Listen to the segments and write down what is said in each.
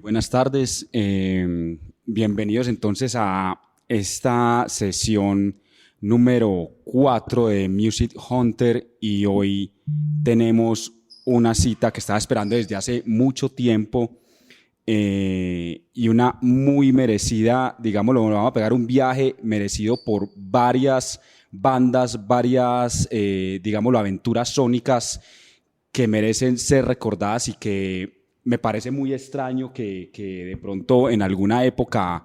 Buenas tardes, bienvenidos entonces a esta sesión número 4 de Music Hunter y hoy tenemos una cita que estaba esperando desde hace mucho tiempo y una muy merecida, digámoslo, vamos a pegar un viaje merecido por varias bandas, varias, digámoslo, aventuras sónicas que merecen ser recordadas y que me parece muy extraño que de pronto en alguna época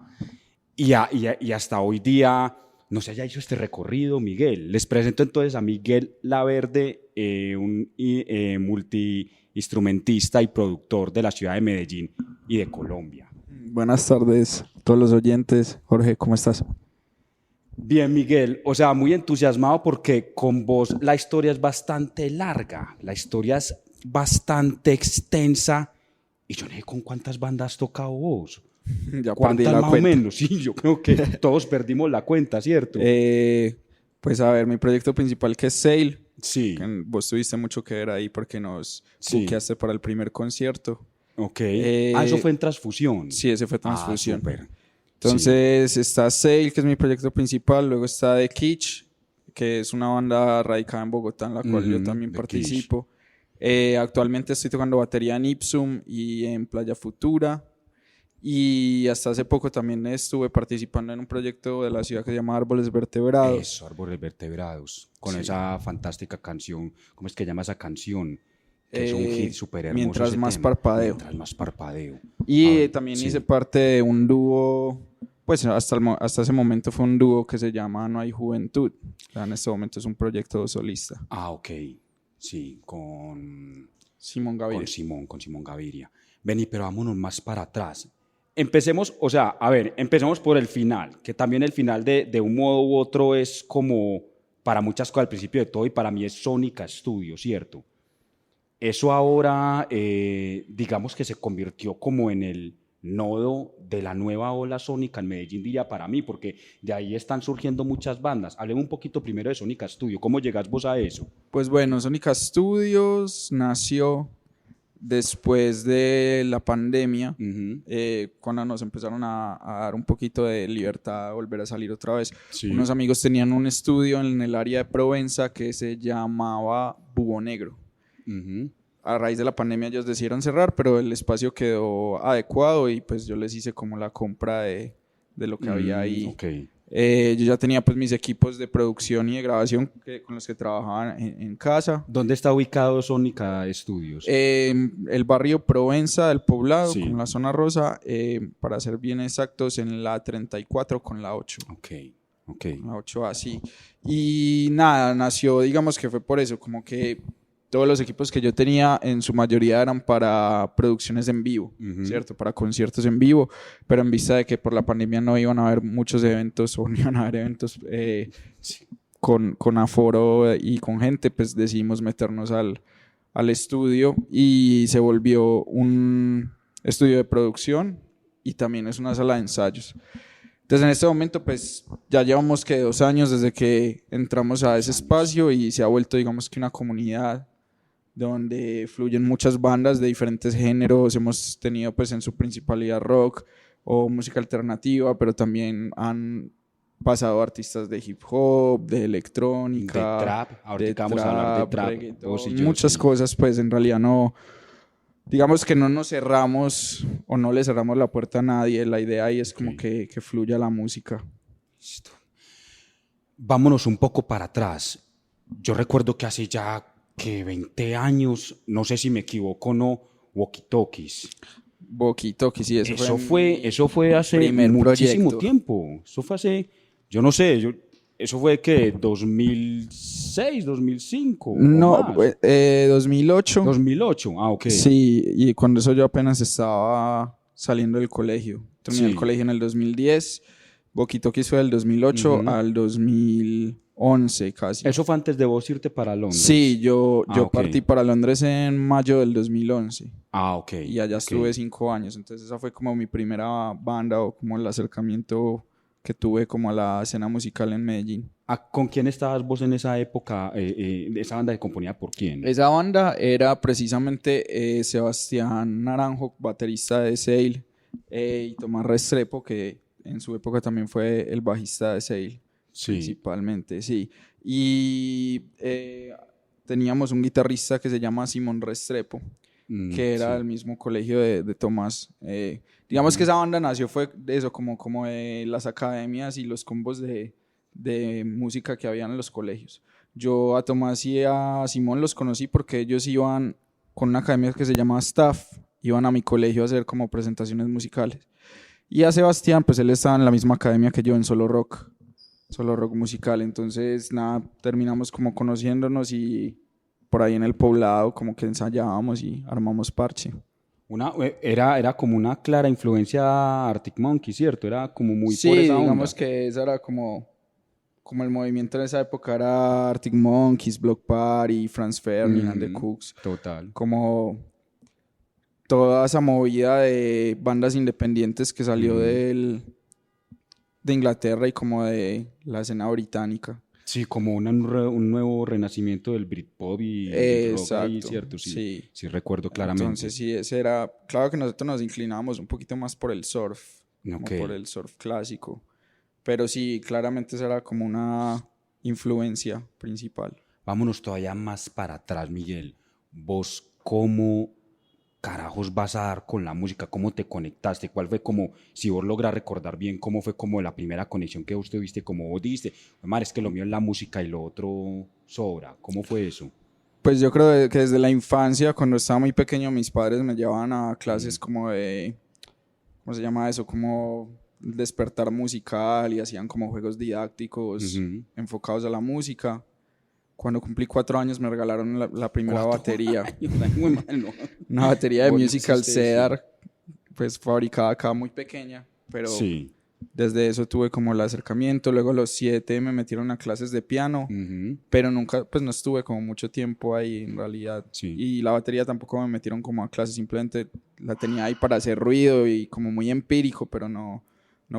y hasta hoy día no se haya hecho este recorrido, Miguel. Les presento entonces a Miguel Laverde, un multiinstrumentista y productor de la ciudad de Medellín y de Colombia. Buenas tardes a todos los oyentes. Jorge, ¿cómo estás? Bien, Miguel, o sea, muy entusiasmado porque con vos la historia es bastante larga, la historia es bastante extensa y yo no sé con cuántas bandas has tocado vos. Ya perdí ¿Cuántas la más cuenta. o menos? Sí, yo creo que todos perdimos la cuenta, ¿cierto? Pues a ver, mi proyecto principal que es Sail, Sí, que vos tuviste mucho que ver ahí porque nos sí, buqueaste para el primer concierto. ok. Eso Eh, fue en Transfusión. sí, ese fue Ah, Transfusión. súper. Sí. Entonces está Sail, que es mi proyecto principal, luego está The Kitsch, que es una banda radicada en Bogotá en la cual yo también The Quiche. participo. Actualmente estoy tocando batería en Ipsum y en Playa Futura. Y hasta hace poco también estuve participando en un proyecto de la ciudad que se llama Árboles Vertebrados. Eso, Árboles Vertebrados. Con Sí. esa fantástica canción. ¿Cómo es que llama esa canción? Que es un hit súper hermoso. Mientras ese más tema. parpadeo. Mientras más parpadeo. Y también sí. hice parte de un dúo, pues hasta ese momento fue un dúo que se llama No hay Juventud. O sea, en este momento es un proyecto solista. Ah, ok. Sí, con Simón Gaviria. Con Simón Gaviria. Vení, pero vámonos más para atrás. Empecemos, o sea, a ver, empecemos por el final, que también el final de un modo u otro es como para muchas cosas al principio de todo y para mí es Sónica Studio, ¿cierto? Eso ahora, digamos que se convirtió como en el nodo de la nueva ola sónica en Medellín, diría para mí, porque de ahí están surgiendo muchas bandas. Hablemos un poquito primero de Sónica Studio. ¿Cómo llegas vos a eso? Pues bueno, Sónica Studios nació después de la pandemia, cuando nos empezaron a dar un poquito de libertad a volver a salir otra vez. Sí. Unos amigos tenían un estudio en el área de Provenza que se llamaba Búho Negro. A raíz de la pandemia ellos decidieron cerrar, pero el espacio quedó adecuado y pues yo les hice como la compra de lo que había ahí. Okay. Yo ya tenía pues mis equipos de producción y de grabación con los que trabajaba en casa. ¿Dónde está ubicado Sónica Studios? El barrio Provenza del Poblado, Sí. con la zona rosa, para ser bien exactos, en la 34 con la 8. Ok. La 8 así. Y nada, nació, digamos que fue por eso, como que todos los equipos que yo tenía en su mayoría eran para producciones en vivo, ¿cierto? Para conciertos en vivo, pero en vista de que por la pandemia no iban a haber muchos eventos o no iban a haber eventos con aforo y con gente, pues decidimos meternos al estudio y se volvió un estudio de producción y también es una sala de ensayos. Entonces en este momento pues ya llevamos que 2 años desde que entramos a ese espacio y se ha vuelto digamos que una comunidad donde fluyen muchas bandas de diferentes géneros. Hemos tenido pues en su principalidad rock o música alternativa, pero también han pasado artistas de hip hop, de electrónica, de trap. Ahorita vamos a hablar de trap. Reggaetón, muchas cosas, pues en realidad no, digamos que no nos cerramos o no le cerramos la puerta a nadie. La idea ahí es como que fluya la música. Listo. Vámonos un poco para atrás. Yo recuerdo que hace ya que 20 años, no sé si me equivoco o no, Walkie Talkies. Walkie Talkies, sí, Eso fue hace muchísimo tiempo. Eso fue hace, yo no sé, eso fue que 2006, 2005. No, más. 2008. 2008, ah, ok. Sí, y cuando eso yo apenas estaba saliendo del colegio. Terminé el colegio en el 2010. Walkie Talkies fue del 2008 al 2011 casi. ¿Eso fue antes de vos irte para Londres? Sí, yo partí para Londres en mayo del 2011. Ah, ok. Y allá estuve 5 años. Entonces esa fue como mi primera banda o como el acercamiento que tuve como a la escena musical en Medellín. ¿Con quién estabas vos en esa época? ¿Esa banda se componía por quién? Esa banda era precisamente Sebastián Naranjo, baterista de Sail, y Tomás Restrepo, que en su época también fue el bajista de Sail, Sí. principalmente, sí. Y teníamos un guitarrista que se llama Simón Restrepo, que era del mismo colegio de Tomás. Digamos que esa banda nació fue de eso, como de las academias y los combos de música que habían en los colegios. Yo a Tomás y a Simón los conocí porque ellos iban con una academia que se llama Staff, iban a mi colegio a hacer como presentaciones musicales. Y a Sebastián, pues él estaba en la misma academia que yo en Solo Rock musical. Entonces, nada, terminamos como conociéndonos y por ahí en el poblado como que ensayábamos y armamos parche. Era como una clara influencia Arctic Monkey, ¿cierto? Era como muy Sí, por esa onda. digamos que esa era como el movimiento en esa época era Arctic Monkeys, Block Party, Franz Ferdinand, The Cooks. Total. Como toda esa movida de bandas independientes que salió de Inglaterra y como de la escena británica. Sí, como un nuevo renacimiento del Britpop y el rock ahí, ¿cierto? Sí, sí recuerdo claramente. Entonces sí, ese era... Claro que nosotros nos inclinábamos un poquito más por el surf, como por el surf clásico. Pero sí, claramente esa era como una influencia principal. Vámonos todavía más para atrás, Miguel. ¿Vos cómo carajos vas a dar con la música? ¿Cómo te conectaste? ¿Cuál fue como, si vos logras recordar bien, cómo fue como la primera conexión que vos tuviste, como vos dijiste, madre, es que lo mío es la música y lo otro sobra? ¿Cómo fue eso? Pues yo creo que desde la infancia, cuando estaba muy pequeño, mis padres me llevaban a clases como de, ¿cómo se llama eso? Como despertar musical y hacían como juegos didácticos enfocados a la música. Cuando cumplí 4 años me regalaron la primera batería. Una batería de Musical Cedar, pues fabricada acá muy pequeña, pero sí. Desde eso tuve como el acercamiento. Luego a los 7 me metieron a clases de piano, pero nunca, pues no estuve como mucho tiempo ahí en realidad. Sí. Y la batería tampoco me metieron como a clases, simplemente la tenía ahí para hacer ruido y como muy empírico, pero no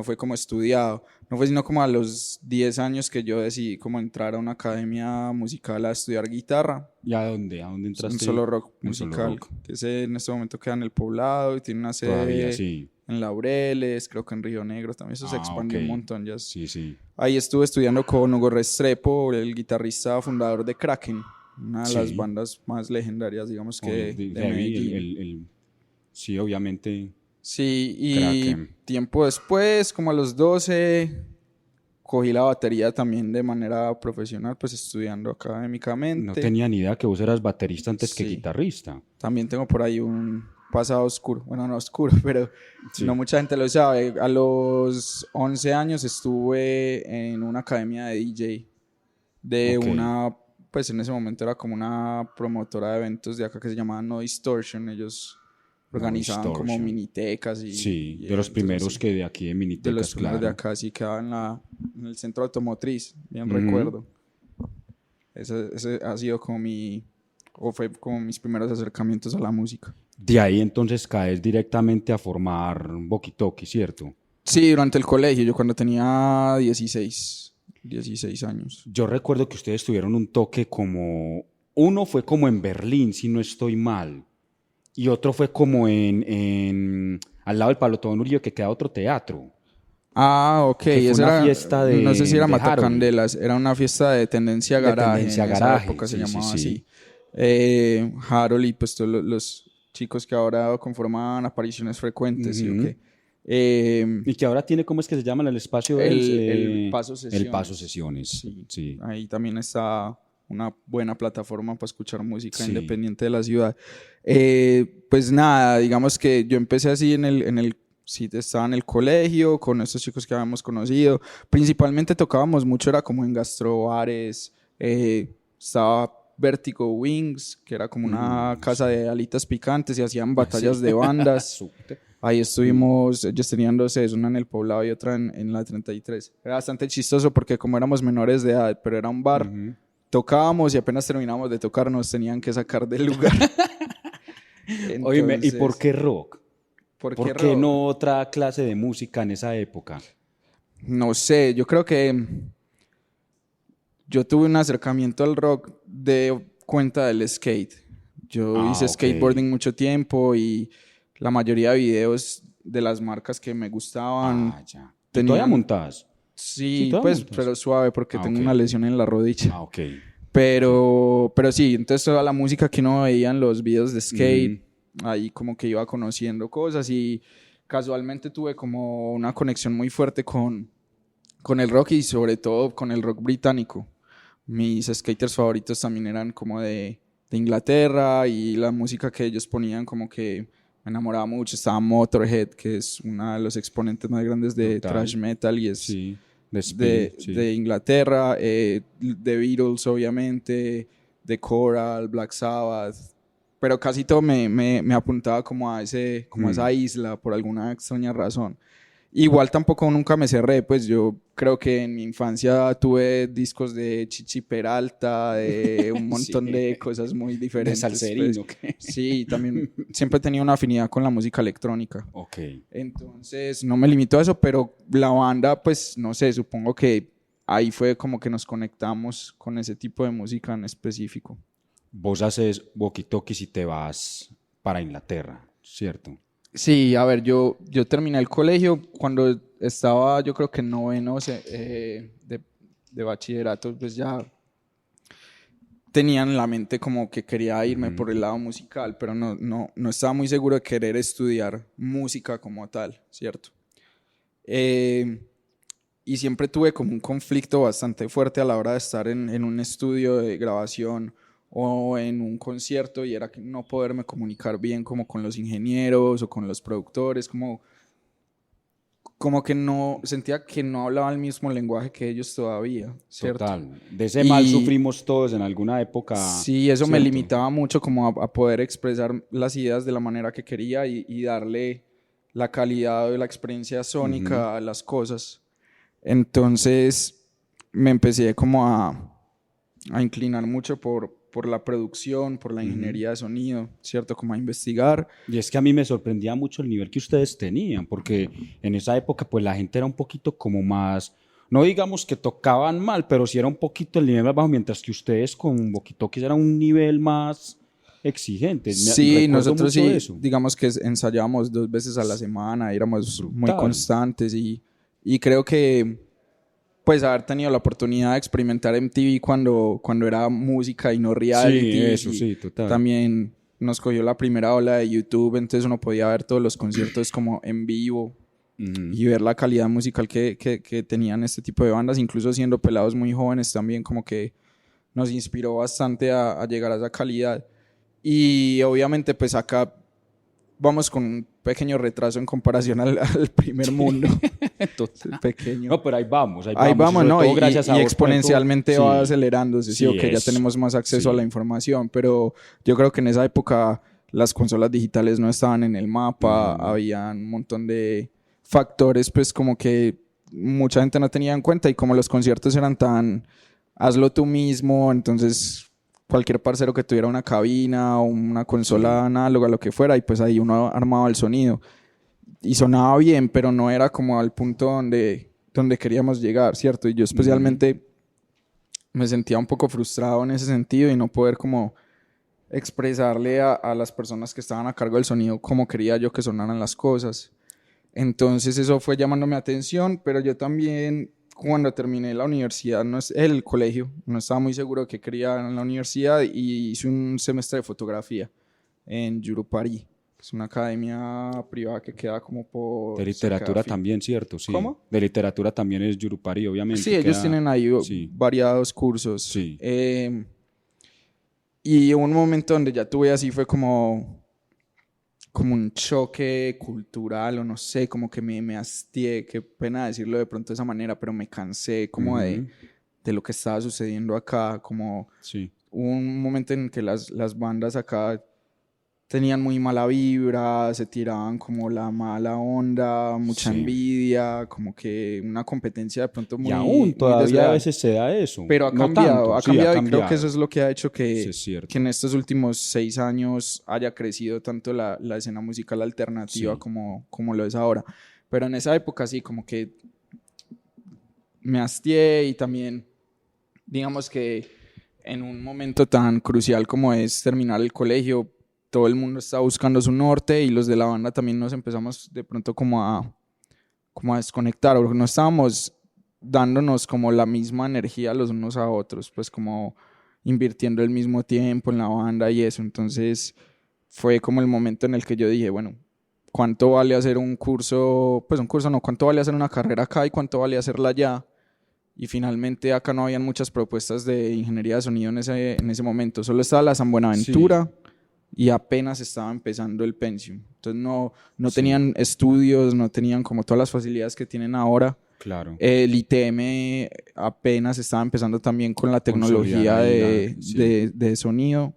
fue como estudiado. No fue sino como a los 10 años que yo decidí como entrar a una academia musical a estudiar guitarra. ¿Y a dónde? ¿A dónde entraste? En Solo Rock musical, que en este momento queda en el Poblado y tiene una sede todavía, sí, en Laureles, creo que en Río Negro también. Eso se expandió un montón. Ya. Sí. Ahí estuve estudiando con Hugo Restrepo, el guitarrista fundador de Kraken, una de las bandas más legendarias, digamos, que de Medellín. Sí, obviamente. Sí, y Kraken. Tiempo después, como a los 12, cogí la batería también de manera profesional, pues estudiando académicamente. No tenía ni idea que vos eras baterista antes que guitarrista. También tengo por ahí un pasado oscuro. Bueno, no oscuro, pero no mucha gente lo sabe. A los 11 años estuve en una academia de DJ de una, pues en ese momento era como una promotora de eventos de acá que se llamaba No Distortion. Ellos organizaban como minitecas y de los primeros así. Que de aquí de minitecas, de los primeros de acá, sí, quedaba en el centro automotriz, bien recuerdo. Ese ha sido como fue como mis primeros acercamientos a la música. De ahí entonces caes directamente a formar Boki-Toki, ¿cierto? Sí, durante el colegio, yo cuando tenía 16 años. Yo recuerdo que ustedes tuvieron un toque como, uno fue como en Berlín, si no estoy mal. Y otro fue como al lado del Palotón Uribe, que queda otro teatro. Ah, ok. Que fue una fiesta de... No sé si era Matacandelas, era una fiesta de Tendencia Garage. En esa época se llamaba así. Harold y pues todos los chicos que ahora conforman Apariciones Frecuentes. ¿Sí, okay? Y que ahora tiene, ¿cómo es que se llama? El espacio... El Paso Sesiones. El Paso Sesiones, sí. Ahí también está una buena plataforma para escuchar música independiente de la ciudad. Pues nada, digamos que yo empecé así estaba en el colegio con estos chicos que habíamos conocido. Principalmente tocábamos mucho, era como en gastrobares. Estaba Vertigo Wings, que era como una casa de alitas picantes y hacían batallas de bandas. Ahí estuvimos, ellos tenían 2 sedes, una en el Poblado y otra en la 33. Era bastante chistoso porque como éramos menores de edad, pero era un bar, tocábamos y apenas terminábamos de tocar nos tenían que sacar del lugar. Entonces, oye, ¿y por qué rock? ¿Por qué no otra clase de música en esa época? No sé, yo creo que yo tuve un acercamiento al rock de cuenta del skate. Yo hice skateboarding mucho tiempo y la mayoría de videos de las marcas que me gustaban Ya. ¿Y tenían... todavía montas? Sí, pues, pero suave porque tengo una lesión en la rodilla. Ok. Pero sí, entonces toda la música que uno veía en los videos de skate, ahí como que iba conociendo cosas y casualmente tuve como una conexión muy fuerte con el rock y sobre todo con el rock británico. Mis skaters favoritos también eran como de Inglaterra y la música que ellos ponían como que me enamoraba mucho. Estaba Motorhead, que es uno de los exponentes más grandes de thrash metal y es de Inglaterra, The Beatles obviamente, The Coral, Black Sabbath, pero casi todo me apuntaba como a esa isla por alguna extraña razón. Igual tampoco nunca me cerré, pues yo creo que en mi infancia tuve discos de Chichi Peralta, de un montón de cosas muy diferentes. De salserino, pues. Sí, también siempre he tenido una afinidad con la música electrónica. Ok. Entonces no me limito a eso, pero la banda, pues no sé, supongo que ahí fue como que nos conectamos con ese tipo de música en específico. Vos haces walkie-talkies y te vas para Inglaterra, ¿cierto? Sí, a ver, yo terminé el colegio cuando estaba, yo creo que en noveno de bachillerato, pues ya tenía en la mente como que quería irme por el lado musical, pero no estaba muy seguro de querer estudiar música como tal, ¿cierto? Y siempre tuve como un conflicto bastante fuerte a la hora de estar en un estudio de grabación o en un concierto y era que no poderme comunicar bien como con los ingenieros o con los productores, como que no, sentía que no hablaba el mismo lenguaje que ellos todavía, ¿cierto? Total. De ese mal sufrimos todos en alguna época. Sí, eso me limitaba mucho como a poder expresar las ideas de la manera que quería y darle la calidad de la experiencia sónica a las cosas. Entonces me empecé como a inclinar mucho por la producción, por la ingeniería de sonido, ¿cierto? Como a investigar. Y es que a mí me sorprendía mucho el nivel que ustedes tenían, porque en esa época pues la gente era un poquito como más, no digamos que tocaban mal, pero sí era un poquito el nivel más bajo, mientras que ustedes con walkie-talkies era un nivel más exigente. Sí, nosotros sí, eso. digamos que ensayábamos 2 veces a la semana, éramos muy constantes y creo que pues haber tenido la oportunidad de experimentar MTV cuando era música y no reality. Sí, eso, sí, total. También nos cogió la primera ola de YouTube, entonces uno podía ver todos los conciertos como en vivo y ver la calidad musical que tenían este tipo de bandas, incluso siendo pelados muy jóvenes también, como que nos inspiró bastante a llegar a esa calidad. Y obviamente pues acá vamos con un pequeño retraso en comparación al primer mundo. Total. Pequeño. No, pero ahí vamos. Ahí vamos, ¿no? Y gracias a exponencialmente va acelerándose, sí, que ya tenemos más acceso a la información, pero yo creo que en esa época las consolas digitales no estaban en el mapa, había un montón de factores, pues como que mucha gente no tenía en cuenta y como los conciertos eran tan hazlo tú mismo, entonces cualquier parcero que tuviera una cabina o una consola análoga, lo que fuera, y pues ahí uno armaba el sonido. Y sonaba bien, pero no era como al punto donde queríamos llegar, ¿cierto? Y yo especialmente me sentía un poco frustrado en ese sentido y no poder como expresarle a las personas que estaban a cargo del sonido cómo quería yo que sonaran las cosas. Entonces eso fue llamándome atención, pero yo también cuando terminé la universidad, el colegio, no estaba muy seguro de qué quería en la universidad y hice un semestre de fotografía en Yurupari. Es una academia privada que queda como por... De literatura también, ¿cierto? Sí. ¿Cómo? De literatura también es Yurupari, obviamente. Sí, ellos tienen ahí variados cursos. Sí. Y un momento donde ya tuve así fue como un choque cultural o no sé, como que me hastié, qué pena decirlo de pronto de esa manera, pero me cansé como de lo que estaba sucediendo acá, como un momento en que las bandas acá tenían muy mala vibra, se tiraban como la mala onda, mucha envidia, como que una competencia de pronto muy... Y aún todavía a veces se da eso. Pero ha cambiado y creo que eso es lo que ha hecho que en estos últimos 6 años haya crecido tanto la escena musical alternativa como lo es ahora. Pero en esa época sí, como que me hastié y también digamos que en un momento tan crucial como es terminar el colegio, todo el mundo está buscando su norte y los de la banda también nos empezamos de pronto como a desconectar, porque no estábamos dándonos como la misma energía los unos a otros, pues como invirtiendo el mismo tiempo en la banda y eso. Entonces fue como el momento en el que yo dije, bueno, ¿cuánto vale hacer un curso? Pues un curso no, ¿cuánto vale hacer una carrera acá y cuánto vale hacerla allá? Y finalmente acá no habían muchas propuestas de ingeniería de sonido en ese momento, solo estaba la San Buenaventura. Sí. Y apenas estaba empezando el Pensium. Entonces no sí. tenían estudios, no tenían como todas las facilidades que tienen ahora. Claro. El ITM apenas estaba empezando también con la tecnología de sonido.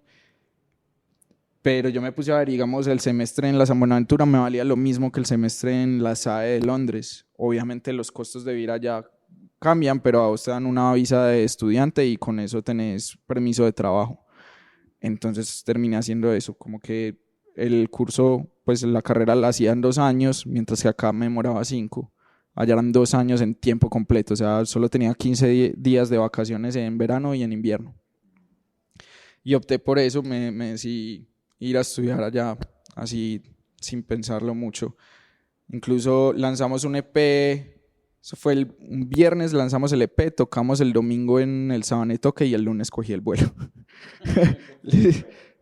Pero yo me puse a ver, digamos, el semestre en la San Buenaventura me valía lo mismo que el semestre en la SAE de Londres. Obviamente los costos de vivir allá cambian, pero a vos te dan una visa de estudiante y con eso tenés permiso de trabajo. Entonces terminé haciendo eso, como que el curso, pues la carrera la hacía en 2 años, mientras que acá me demoraba 5. Allá eran 2 años en tiempo completo, o sea, solo tenía 15 días de vacaciones en verano y en invierno. Y opté por eso, me decidí ir a estudiar allá, así sin pensarlo mucho. Incluso lanzamos un EP, eso fue un viernes, lanzamos el EP, tocamos el domingo en el Sabané Toque y el lunes cogí el vuelo.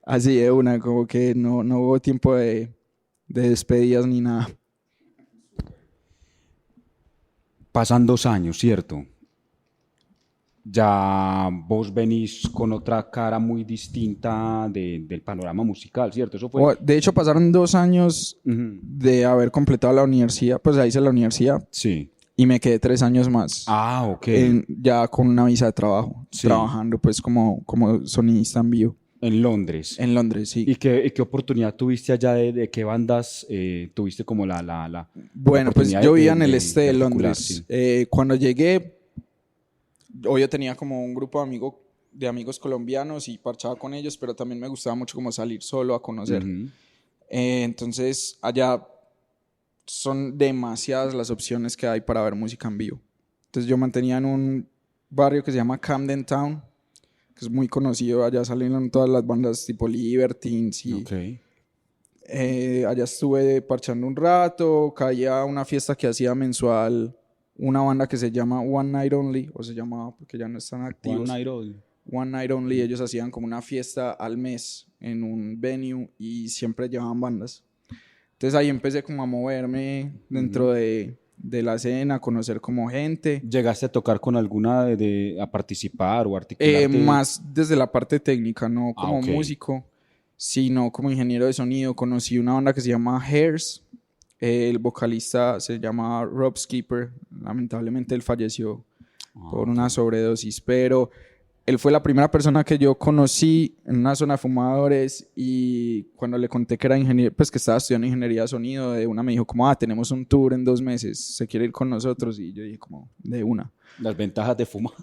Así de una, como que no hubo tiempo de despedidas ni nada. Pasan 2 años, ¿cierto? Ya vos venís con otra cara muy distinta del panorama musical, ¿cierto? Eso fue... De hecho, pasaron 2 años de haber completado la universidad, pues ahí hice la universidad. Sí. Y me quedé 3 años más. Ah, ok. Ya con una visa de trabajo, sí. Trabajando pues como sonidista en vivo. En Londres. En Londres, sí. ¿Y qué oportunidad tuviste allá de qué bandas tuviste como la Bueno, pues yo vivía en el este de Londres. Sí. Cuando llegué, yo tenía como un grupo de amigos colombianos y parchaba con ellos, pero también me gustaba mucho como salir solo a conocer. Entonces, allá son demasiadas las opciones que hay para ver música en vivo. Entonces yo mantenía en un barrio que se llama Camden Town, que es muy conocido. Allá salieron todas las bandas tipo Libertines y allá estuve parchando un rato. Caía a una fiesta que hacía mensual una banda que se llama One Night Only, o se llamaba porque ya no están activos. One Night Only. Ellos hacían como una fiesta al mes en un venue y siempre llevaban bandas. Entonces ahí empecé como a moverme dentro de la escena, a conocer como gente. ¿Llegaste a tocar con alguna a participar o articularte? Más desde la parte técnica, no como músico, sino como ingeniero de sonido. Conocí una banda que se llama Hairs. El vocalista se llama Rob Skipper. Lamentablemente él falleció por una sobredosis, pero él fue la primera persona que yo conocí en una zona de fumadores, y cuando le conté que era ingeniero, pues que estaba estudiando ingeniería de sonido, de una me dijo como, tenemos un tour en 2 meses, ¿se quiere ir con nosotros? Y yo dije como, de una. Las ventajas de fumar.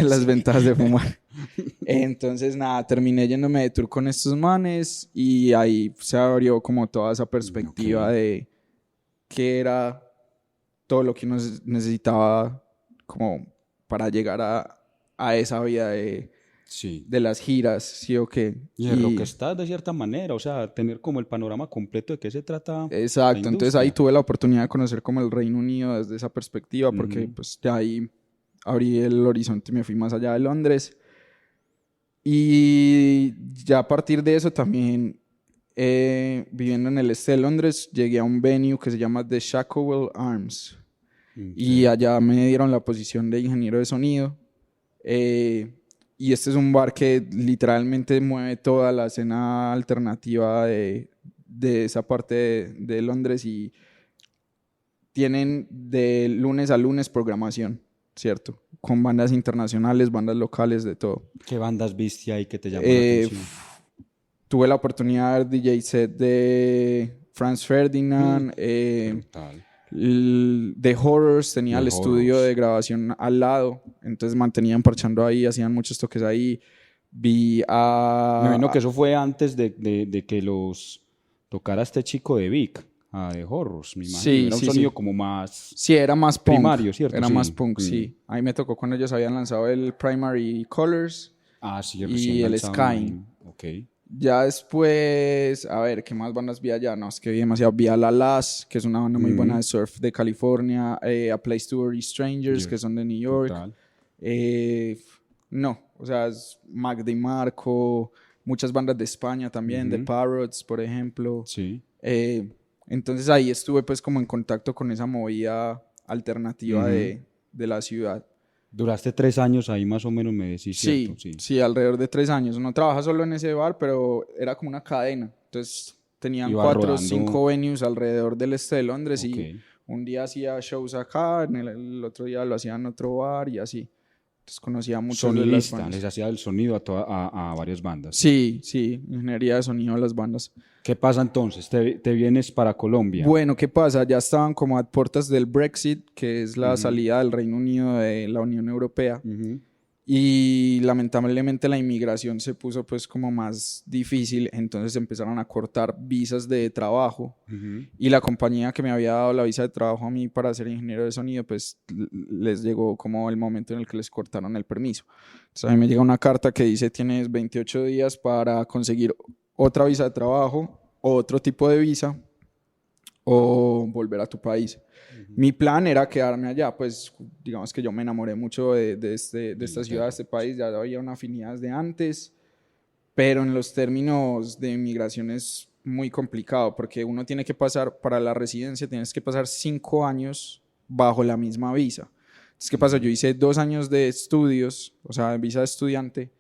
Las ventajas de fumar. Entonces nada, terminé yéndome de tour con estos manes y ahí se abrió como toda esa perspectiva de qué era todo lo que uno necesitaba como para llegar a esa vida de las giras, ¿sí o qué? Y el rockstar de cierta manera, o sea, tener como el panorama completo de qué se trata. Exacto, entonces ahí tuve la oportunidad de conocer como el Reino Unido desde esa perspectiva, porque pues ya ahí abrí el horizonte y me fui más allá de Londres. Y ya a partir de eso también, viviendo en el este de Londres, llegué a un venue que se llama The Shacklewell Arms. Y allá me dieron la posición de ingeniero de sonido. Y este es un bar que literalmente mueve toda la escena alternativa de esa parte de Londres, y tienen de lunes a lunes programación, ¿cierto? Con bandas internacionales, bandas locales, de todo. ¿Qué bandas viste ahí que te llamaron la atención? Tuve la oportunidad de ver DJ set de Franz Ferdinand, The Horrors, tenía el estudio de grabación al lado, entonces mantenían parchando ahí, hacían muchos toques ahí. Vi a... Me imagino que eso fue antes de que los tocara este chico de Vic, de Horrors, me imagino. Sí, era un sí, sonido sí. como más Sí, era más punk. primario, ¿cierto? Era Sí. más punk, sí. Ahí me tocó cuando ellos habían lanzado el Primary Colors Sí, recién y el lanzado, me Sky. imagino. Ok. Ya después, a ver, ¿qué más bandas vi allá? No, es que vi demasiado. Vi a La Las, que es una banda muy buena de surf de California. A Place to Bury Strangers, que son de New York. Total. No, o sea, es Mac DiMarco, muchas bandas de España también, de Parrots, por ejemplo. Sí. Entonces ahí estuve pues como en contacto con esa movida alternativa de la ciudad. Duraste 3 años ahí más o menos, me decís, ¿cierto? Sí, alrededor de 3 años. No trabajaba solo en ese bar, pero era como una cadena. Entonces tenían Iba 4 o rodando. 5 venues alrededor del este de Londres Ok. y un día hacía shows acá, el otro día lo hacía en otro bar y así. Entonces conocía mucho de las Sonidista, bandas. les hacía el sonido a varias bandas. Sí, ingeniería de sonido de las bandas. ¿Qué pasa entonces? ¿Te vienes para Colombia? Bueno, ¿qué pasa? Ya estaban como a puertas del Brexit, que es la salida del Reino Unido de la Unión Europea. Y lamentablemente la inmigración se puso pues como más difícil, entonces empezaron a cortar visas de trabajo y la compañía que me había dado la visa de trabajo a mí para ser ingeniero de sonido pues les llegó como el momento en el que les cortaron el permiso. Entonces a mí me llega una carta que dice tienes 28 días para conseguir otra visa de trabajo o otro tipo de visa o volver a tu país. Mi plan era quedarme allá, pues digamos que yo me enamoré mucho de esta ciudad, de este país, ya había una afinidad desde antes, pero en los términos de inmigración es muy complicado porque uno tiene que pasar, para la residencia tienes que pasar 5 años bajo la misma visa. Entonces, ¿qué pasó? Yo hice 2 años de estudios, o sea, visa de estudiante,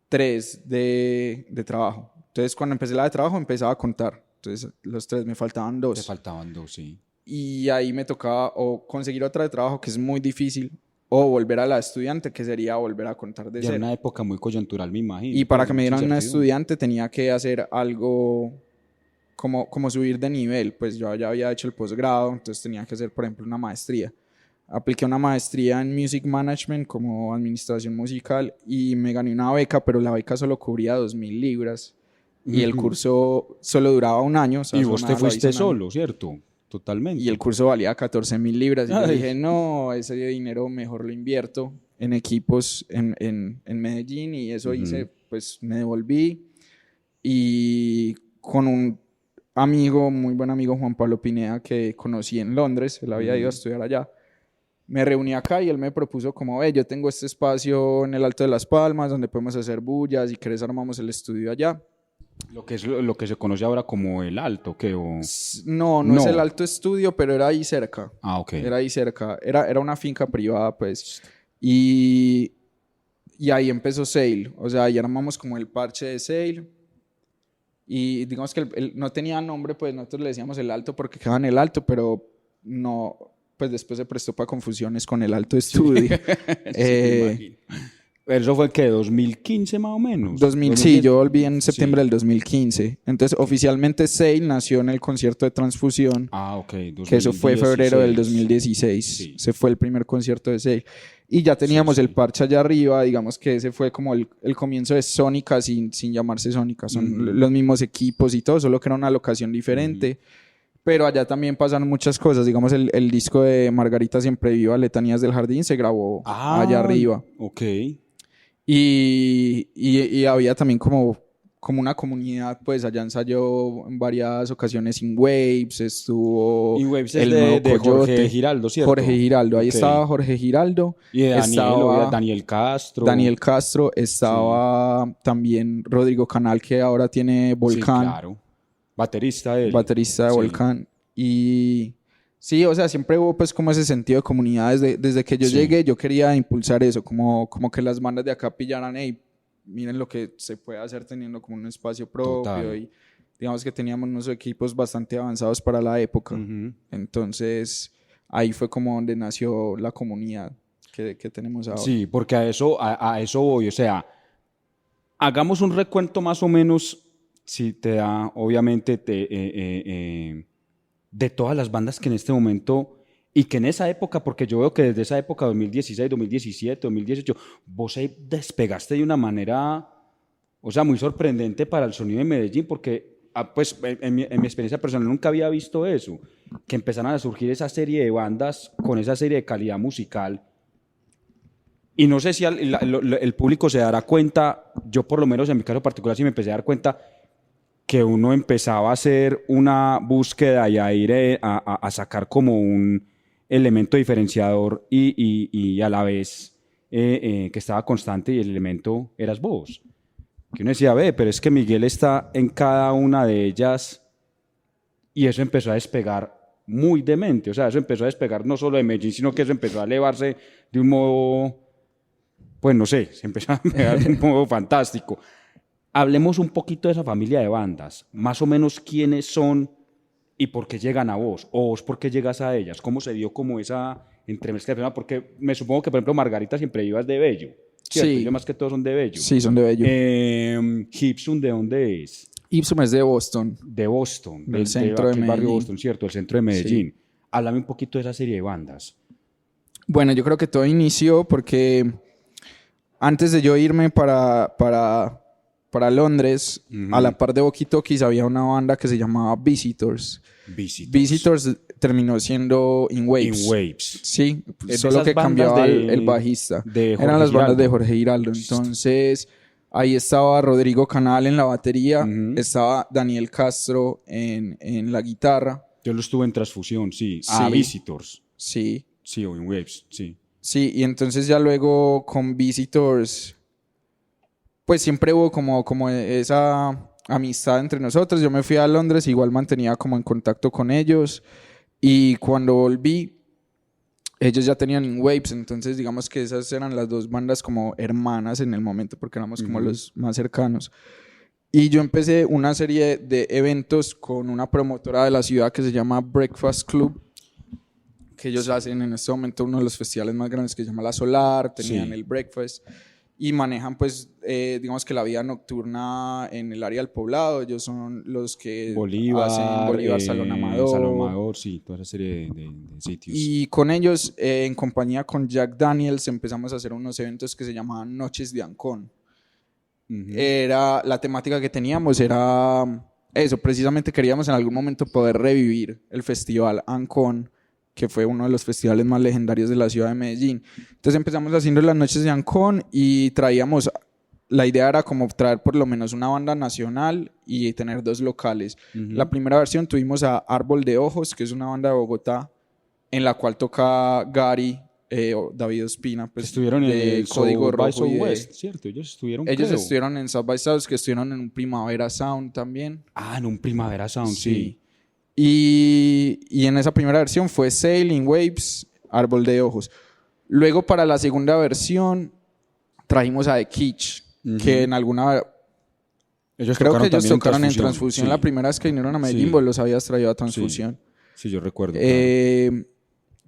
3 de trabajo. Entonces, cuando empecé la de trabajo, empezaba a contar. Entonces, los 3 me faltaban 2. Te faltaban 2, sí. Y ahí me tocaba o conseguir otra de trabajo, que es muy difícil, o volver a la estudiante, que sería volver a contar de Ya era cero. una época muy coyuntural, me imagino. Y para pues, que me dieran una incertidumbre. estudiante tenía que hacer algo como subir de nivel. Pues yo ya había hecho el posgrado, entonces tenía que hacer, por ejemplo, una maestría. Apliqué una maestría en Music Management como administración musical y me gané una beca, pero la beca solo cubría 2.000 libras y el curso solo duraba un año. O sea, Y vos te sonaba la fuiste visa un año. solo, ¿cierto? Totalmente. Y el curso valía 14.000 libras. Y yo Ay. dije, no, ese dinero mejor lo invierto en equipos en Medellín. Y eso hice, pues me devolví. Y con un amigo, muy buen amigo, Juan Pablo Pineda, que conocí en Londres, él había ido a estudiar allá, me reuní acá y él me propuso como, yo tengo este espacio en el Alto de las Palmas donde podemos hacer bullas, si querés armamos el estudio allá. Lo que se conoce ahora como el Alto, ¿qué? No es el Alto Estudio, pero era ahí cerca. Ok. Era ahí cerca. Era una finca privada, pues. Y ahí empezó Sail. O sea, ahí armamos como el parche de Sail. Y digamos que no tenía nombre, pues nosotros le decíamos el Alto porque quedaba en el Alto, pero no, pues después se prestó para confusiones con el Alto Estudio. Sí, me imagino. ¿Eso fue qué? ¿2015 más o menos? 2000, sí, yo volví en septiembre del 2015. Entonces, oficialmente Sail nació en el concierto de Transfusión. Ok. 2016. Que eso fue febrero del 2016. Sí. Se fue el primer concierto de Sail. Y ya teníamos el parche allá arriba. Digamos que ese fue como el comienzo de Sónica sin llamarse Sónica. Son los mismos equipos y todo, solo que era una locación diferente. Pero allá también pasaron muchas cosas. Digamos, el disco de Margarita Siempre Viva, Letanías del Jardín, se grabó allá arriba. Ok. Y había también como una comunidad, pues allá ensayó en varias ocasiones In Waves, estuvo In Waves el es nuevo de Coyote, Jorge Giraldo, ¿cierto? Jorge Giraldo, ahí Ok. estaba Jorge Giraldo, Y de estaba Daniel Castro. Daniel Castro, estaba también Rodrigo Canal, que ahora tiene Volcán, Sí, claro. Baterista de él. baterista de Volcán. Y sí, o sea, siempre hubo pues como ese sentido de comunidad. Desde que yo llegué, yo quería impulsar eso, como que las bandas de acá pillaran, hey, miren lo que se puede hacer teniendo como un espacio propio. Total. Y digamos que teníamos unos equipos bastante avanzados para la época. Entonces, ahí fue como donde nació la comunidad que tenemos ahora. Sí, porque a eso voy. O sea, hagamos un recuento más o menos, si te da, obviamente, de todas las bandas que en este momento, y que en esa época, porque yo veo que desde esa época, 2016, 2017, 2018, vos despegaste de una manera, o sea, muy sorprendente para el sonido de Medellín, porque pues en mi experiencia personal nunca había visto eso, que empezaron a surgir esa serie de bandas con esa serie de calidad musical. Y no sé si el público se dará cuenta, yo por lo menos en mi caso particular sí me empecé a dar cuenta que uno empezaba a hacer una búsqueda y a ir a sacar como un elemento diferenciador y a la vez que estaba constante y el elemento eras vos. Que uno decía, ve, pero es que Miguel está en cada una de ellas y eso empezó a despegar muy demente. O sea, eso empezó a despegar no solo de Medellín, sino que eso empezó a elevarse de un modo, pues no sé, se empezó a pegar de un modo fantástico. Hablemos un poquito de esa familia de bandas, más o menos quiénes son y por qué llegan a vos, o vos por qué llegas a ellas, cómo se dio como esa entremezcla de personas, porque me supongo que, por ejemplo, Margarita siempre ibas de Bello, ¿cierto? Sí. Ellos más que todos son de Bello. Sí, son de Bello. Gibson, ¿de dónde es? Ipsum es de Boston. De Boston, Del centro de aquel barrio de Medellín. Boston, ¿cierto? El centro de Medellín. Sí. Háblame un poquito de esa serie de bandas. Bueno, yo creo que todo inició porque antes de yo irme para Londres, a la par de Walkie Talkies había una banda que se llamaba Visitors. Visitors terminó siendo In Waves. In Waves. Sí, solo que cambiaba el bajista. Eran las bandas de Jorge Giraldo. Entonces, ahí estaba Rodrigo Canal en la batería, estaba Daniel Castro en la guitarra. Yo lo estuve en Transfusión, sí. Sí. Visitors. Sí. Sí, o In Waves, sí. Sí, y entonces ya luego con Visitors, pues siempre hubo como esa amistad entre nosotros. Yo me fui a Londres, igual mantenía como en contacto con ellos. Y cuando volví, ellos ya tenían In Waves, entonces digamos que esas eran las dos bandas como hermanas en el momento, porque éramos como los más cercanos. Y yo empecé una serie de eventos con una promotora de la ciudad que se llama Breakfast Club, que ellos hacen en este momento uno de los festivales más grandes que se llama La Solar, tenían el Breakfast y manejan pues digamos que la vida nocturna en el área del Poblado. Ellos son los que hacen Bolívar, Salón Amador, sí, toda esa serie de sitios. Y con ellos, en compañía con Jack Daniels, empezamos a hacer unos eventos que se llamaban Noches de Ancón. Era, la temática que teníamos era eso, precisamente queríamos en algún momento poder revivir el festival Ancón, que fue uno de los festivales más legendarios de la ciudad de Medellín. Entonces empezamos haciendo las Noches de Ancón y traíamos, la idea era como traer por lo menos una banda nacional y tener dos locales. La primera versión tuvimos a Árbol de Ojos, que es una banda de Bogotá, en la cual toca Gary, David Ospina, pues estuvieron en el Código Rojo Southwest, ¿cierto? Ellos estuvieron en South by South, que estuvieron en un Primavera Sound también. Ah, en un Primavera Sound, sí. Y en esa primera versión fue Sailing Waves, Árbol de Ojos. Luego para la segunda versión trajimos a The Kitsch, que en alguna... creo que ellos tocaron en Transfusión. Sí. La primera vez que vinieron a Medellín, vos los habías traído a Transfusión. Sí, yo recuerdo.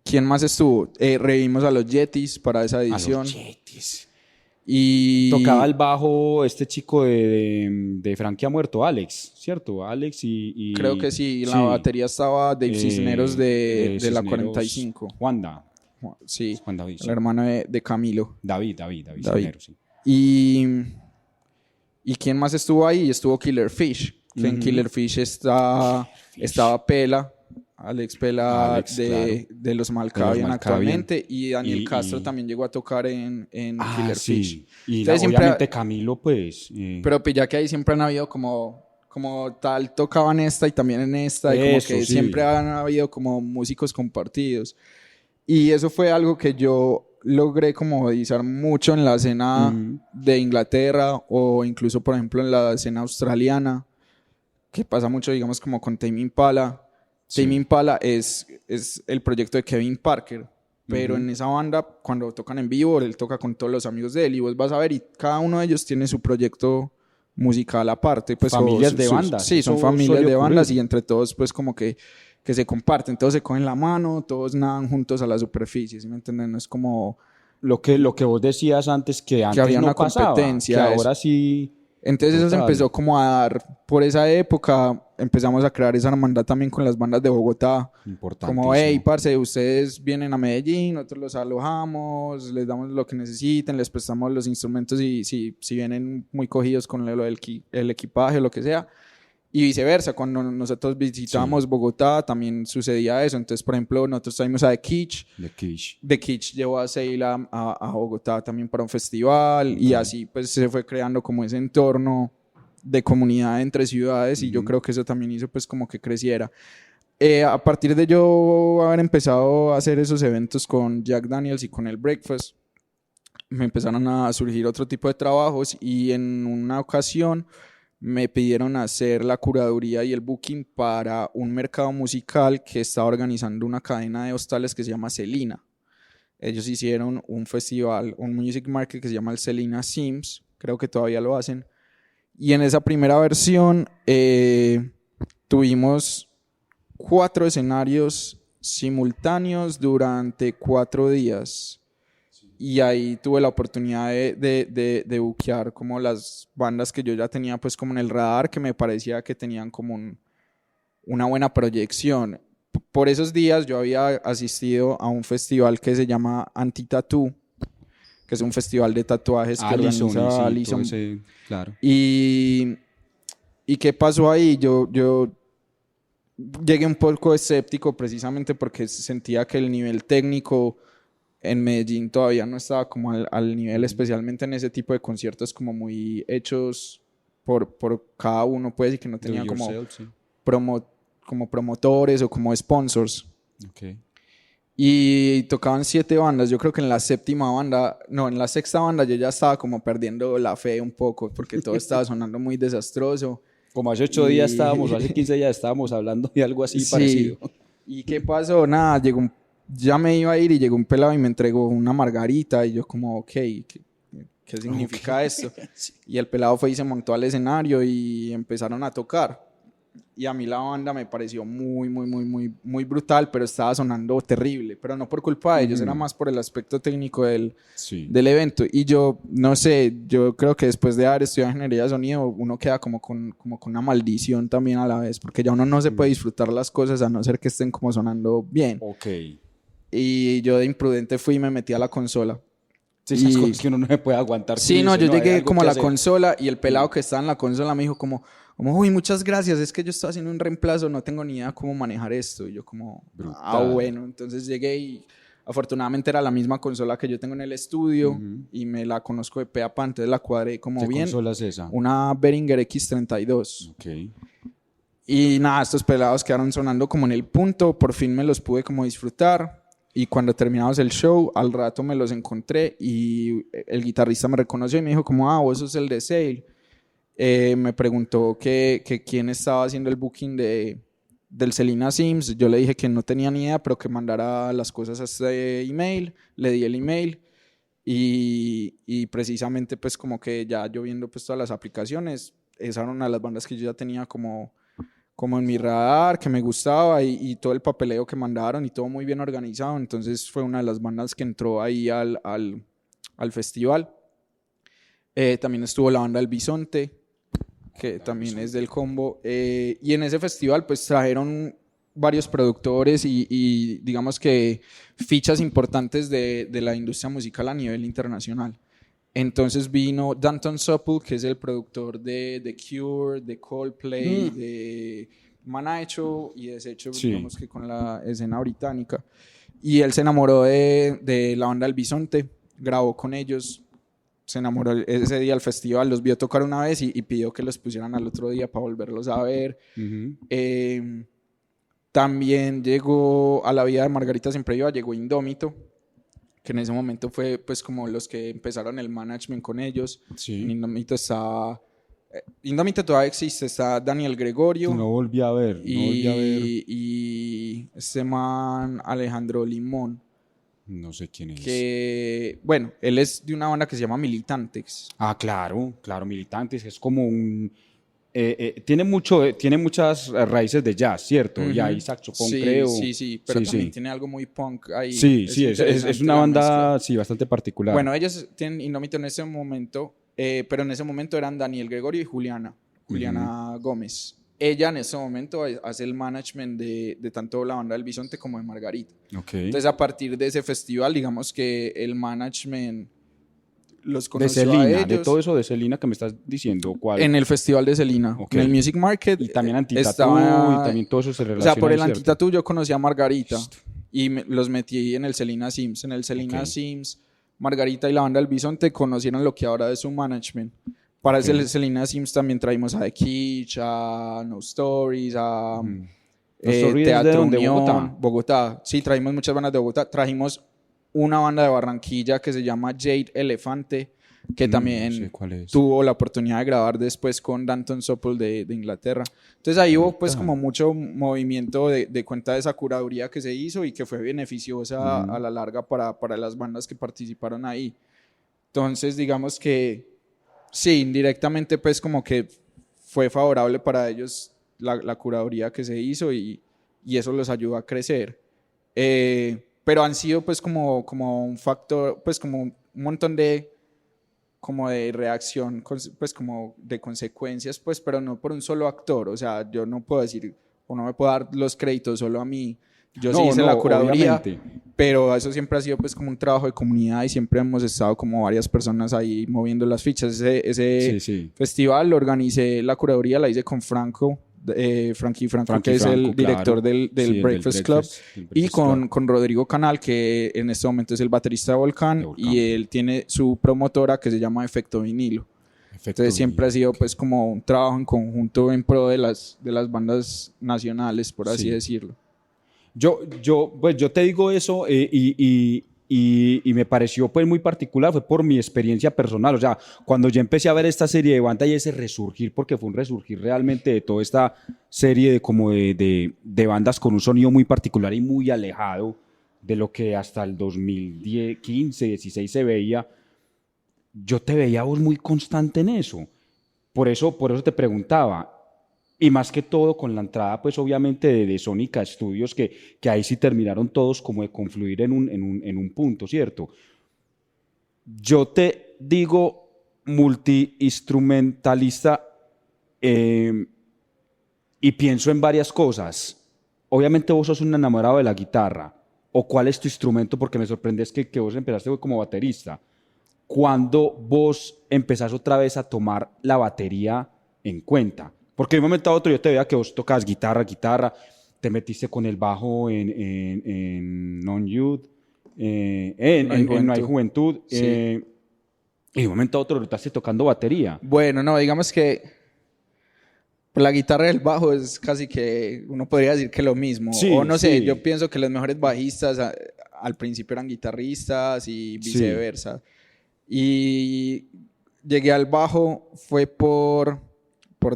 ¿Quién más estuvo? Revivimos a los Yetis para esa edición. A los Yetis. Y tocaba el bajo este chico de Frankie ha muerto, Alex, ¿cierto? Alex y creo que sí. En la batería estaba Dave Cisneros de la 45. Juanda. Sí, Juan David, el hermano de Camilo. David Cisneros, sí. ¿Y quién más estuvo ahí? Estuvo Killer Fish. Que en Killer Fish estaba Pela. Alex Pela de los Malkavian actualmente, y Daniel Castro también llegó a tocar en Killer Fish. Y obviamente Camilo, pues. Pero pues ya que ahí siempre han habido como tal, tocaban esta y también en esta, y como que siempre han habido como músicos compartidos. Y eso fue algo que yo logré como divisar mucho en la escena de Inglaterra, o incluso, por ejemplo, en la escena australiana, que pasa mucho, digamos, como con Tame Impala. Tame Impala es el proyecto de Kevin Parker, pero en esa banda, cuando tocan en vivo, él toca con todos los amigos de él, y vos vas a ver, y cada uno de ellos tiene su proyecto musical aparte. Pues, familias de bandas. Sí, son familias de bandas, y entre todos pues como que se comparten, todos se cogen la mano, todos nadan juntos a la superficie, ¿sí me entienden? No es como... Lo que vos decías antes, que antes había no una pasaba, competencia. Que ahora sí... Entonces eso se empezó como a dar, por esa época empezamos a crear esa hermandad también con las bandas de Bogotá. Como, hey, parce, ustedes vienen a Medellín, nosotros los alojamos, les damos lo que necesiten, les prestamos los instrumentos, y si vienen muy cogidos con el equipaje o lo que sea. Y viceversa, cuando nosotros visitábamos Bogotá también sucedía eso. Entonces, por ejemplo, nosotros traímos a The Kitsch. The Kitsch llevó a Sale a Bogotá también para un festival, y así pues se fue creando como ese entorno de comunidad entre ciudades, y yo creo que eso también hizo pues como que creciera. A partir de yo haber empezado a hacer esos eventos con Jack Daniels y con el Breakfast, me empezaron a surgir otro tipo de trabajos, y en una ocasión me pidieron hacer la curaduría y el booking para un mercado musical que estaba organizando una cadena de hostales que se llama Celina. Ellos hicieron un festival, un music market que se llama el Celina Sims, creo que todavía lo hacen, y en esa primera versión tuvimos 4 escenarios simultáneos durante 4 días. Y ahí tuve la oportunidad de buquear como las bandas que yo ya tenía pues como en el radar, que me parecía que tenían como una buena proyección. Por esos días yo había asistido a un festival que se llama Anti-Tattoo, que es un festival de tatuajes que organiza Allison. Claro. Y ¿qué pasó ahí? Yo llegué un poco escéptico precisamente porque sentía que el nivel técnico en Medellín todavía no estaba como al nivel, especialmente en ese tipo de conciertos como muy hechos por cada uno, pues, y que no tenían como, como promotores o como sponsors. Okay. Y tocaban 7 bandas. Yo creo que en la sexta banda yo ya estaba como perdiendo la fe un poco, porque todo estaba sonando muy desastroso. Como hace 8 días estábamos, hace 15 días estábamos hablando de algo así parecido. ¿Y qué pasó? Nada, ya me iba a ir y llegó un pelado y me entregó una margarita, y yo como, ok, ¿qué significa esto? Y el pelado fue y se montó al escenario y empezaron a tocar. Y a mí la banda me pareció muy, muy, muy, muy, muy brutal, pero estaba sonando terrible. Pero no por culpa de ellos, era más por el aspecto técnico del evento. Y yo, no sé, yo creo que después de haber estudiado ingeniería de sonido, uno queda como con una maldición también a la vez, porque ya uno no se puede disfrutar las cosas a no ser que estén como sonando bien. Ok. Y yo de imprudente fui y me metí a la consola. Sí, esas cosas que uno no se puede aguantar. Sí, no, yo llegué como a la consola, y el pelado que estaba en la consola me dijo como, uy, muchas gracias, es que yo estoy haciendo un reemplazo, no tengo ni idea cómo manejar esto. Y yo como, bueno. Entonces llegué y afortunadamente era la misma consola que yo tengo en el estudio, y me la conozco de pe a pa, entonces la cuadré como bien. ¿Qué consola es esa? Una Behringer X32. Ok. Y nada, estos pelados quedaron sonando como en el punto, por fin me los pude como disfrutar. Y cuando terminamos el show, al rato me los encontré, y el guitarrista me reconoció y me dijo como, vos sos el de Sale. Me preguntó que quién estaba haciendo el booking del Celina Sims. Yo le dije que no tenía ni idea, pero que mandara las cosas a este email. Le di el email, y precisamente pues como que ya yo viendo pues todas las aplicaciones, esa era una de las bandas que yo ya tenía como en mi radar, que me gustaba, y todo el papeleo que mandaron y todo muy bien organizado. Entonces fue una de las bandas que entró ahí al festival. También estuvo la banda El Bisonte, que también es del combo, y en ese festival pues trajeron varios productores y digamos que fichas importantes de la industria musical a nivel internacional. Entonces vino Danton Supple, que es el productor de The Cure, de Coldplay, de Manacho y Desecho, digamos que con la escena británica. Y él se enamoró de la banda El Bisonte, grabó con ellos, se enamoró ese día al festival, los vio tocar una vez y pidió que los pusieran al otro día para volverlos a ver. También llegó a la vida de Margarita Siempre Viva, llegó Indómito, que en ese momento fue pues como los que empezaron el management con ellos. En Indómito está... Indómito todavía existe, está Daniel Gregorio. No volví a ver. Y este man Alejandro Limón. No sé quién es. Que, bueno, él es de una banda que se llama Militantes. Ah, claro, Militantes, es como un... tiene muchas raíces de jazz, ¿cierto? Y hay saxofón, creo. Sí, pero también tiene algo muy punk ahí. Es una banda bastante particular. Bueno, ellos tienen Indómito en ese momento, pero en ese momento eran Daniel Gregorio y Juliana Gómez. Ella en ese momento hace el management de tanto la banda del Bisonte como de Margarita. Okay. Entonces, a partir de ese festival, digamos que el management los De conoció Selena, a ellos. de todo eso de Selena que me estás diciendo, ¿cuál? En el festival de Selena, Okay. en el Music Market. Y también Antitatú, estaba, y también todo eso se relaciona. O sea, por el ¿cierto? Antitatú yo conocí a Margarita y los metí en el Selena Sims. En el Selena Sims, Margarita y la banda del Bisonte conocieron lo que ahora es su management. Para el Selena Sims también traímos a The Kitsch, a No Stories, a Teatro de Unión, Bogotá. Sí, trajimos muchas bandas de Bogotá. Trajimos una banda de Barranquilla que se llama Jade Elefante, que también tuvo la oportunidad de grabar después con Danton Sopple de Inglaterra. Entonces ahí hubo pues como mucho movimiento de cuenta de esa curaduría que se hizo y que fue beneficiosa a la larga para las bandas que participaron ahí. Entonces digamos que sí, indirectamente pues como que fue favorable para ellos la curaduría que se hizo y eso los ayudó a crecer. Pero han sido pues como un factor, pues como un montón de reacción, pues como de consecuencias, pues, pero no por un solo actor. O sea, yo no puedo decir, o no me puedo dar los créditos solo a mí. Yo sí hice la curaduría, obviamente. Pero eso siempre ha sido pues como un trabajo de comunidad y siempre hemos estado como varias personas ahí moviendo las fichas. Ese festival lo organicé, la curaduría la hice con Franco, Frankie Franco, que es el director del Breakfast Club, y con Rodrigo Canal, que en este momento es el baterista de Volcán, y él tiene su promotora que se llama Efecto Vinilo. Entonces siempre ha sido pues como un trabajo en conjunto en pro de las bandas nacionales, por así decirlo. Yo te digo eso y me pareció pues muy particular, fue por mi experiencia personal. O sea, cuando yo empecé a ver esta serie de bandas y ese resurgir, porque fue un resurgir realmente de toda esta serie de bandas con un sonido muy particular y muy alejado de lo que hasta el 2015, 16 se veía, yo te veía vos muy constante en eso. Por eso te preguntaba. Y más que todo con la entrada, pues obviamente de Sónica Studios, que ahí sí terminaron todos como de confluir en un punto, ¿cierto? Yo te digo multiinstrumentalista y pienso en varias cosas. Obviamente vos sos un enamorado de la guitarra. ¿O cuál es tu instrumento? Porque me sorprendes que vos empezaste como baterista. ¿Cuándo vos empezás otra vez a tomar la batería en cuenta? Porque de un momento a otro yo te veía que vos tocabas guitarra, te metiste con el bajo en Non-Youth, No hay Juventud, y de un momento a otro lo estás tocando batería. Bueno, no, digamos que la guitarra y el bajo es casi que, uno podría decir que lo mismo, o no sé, yo pienso que los mejores bajistas al principio eran guitarristas y viceversa. Y llegué al bajo fue por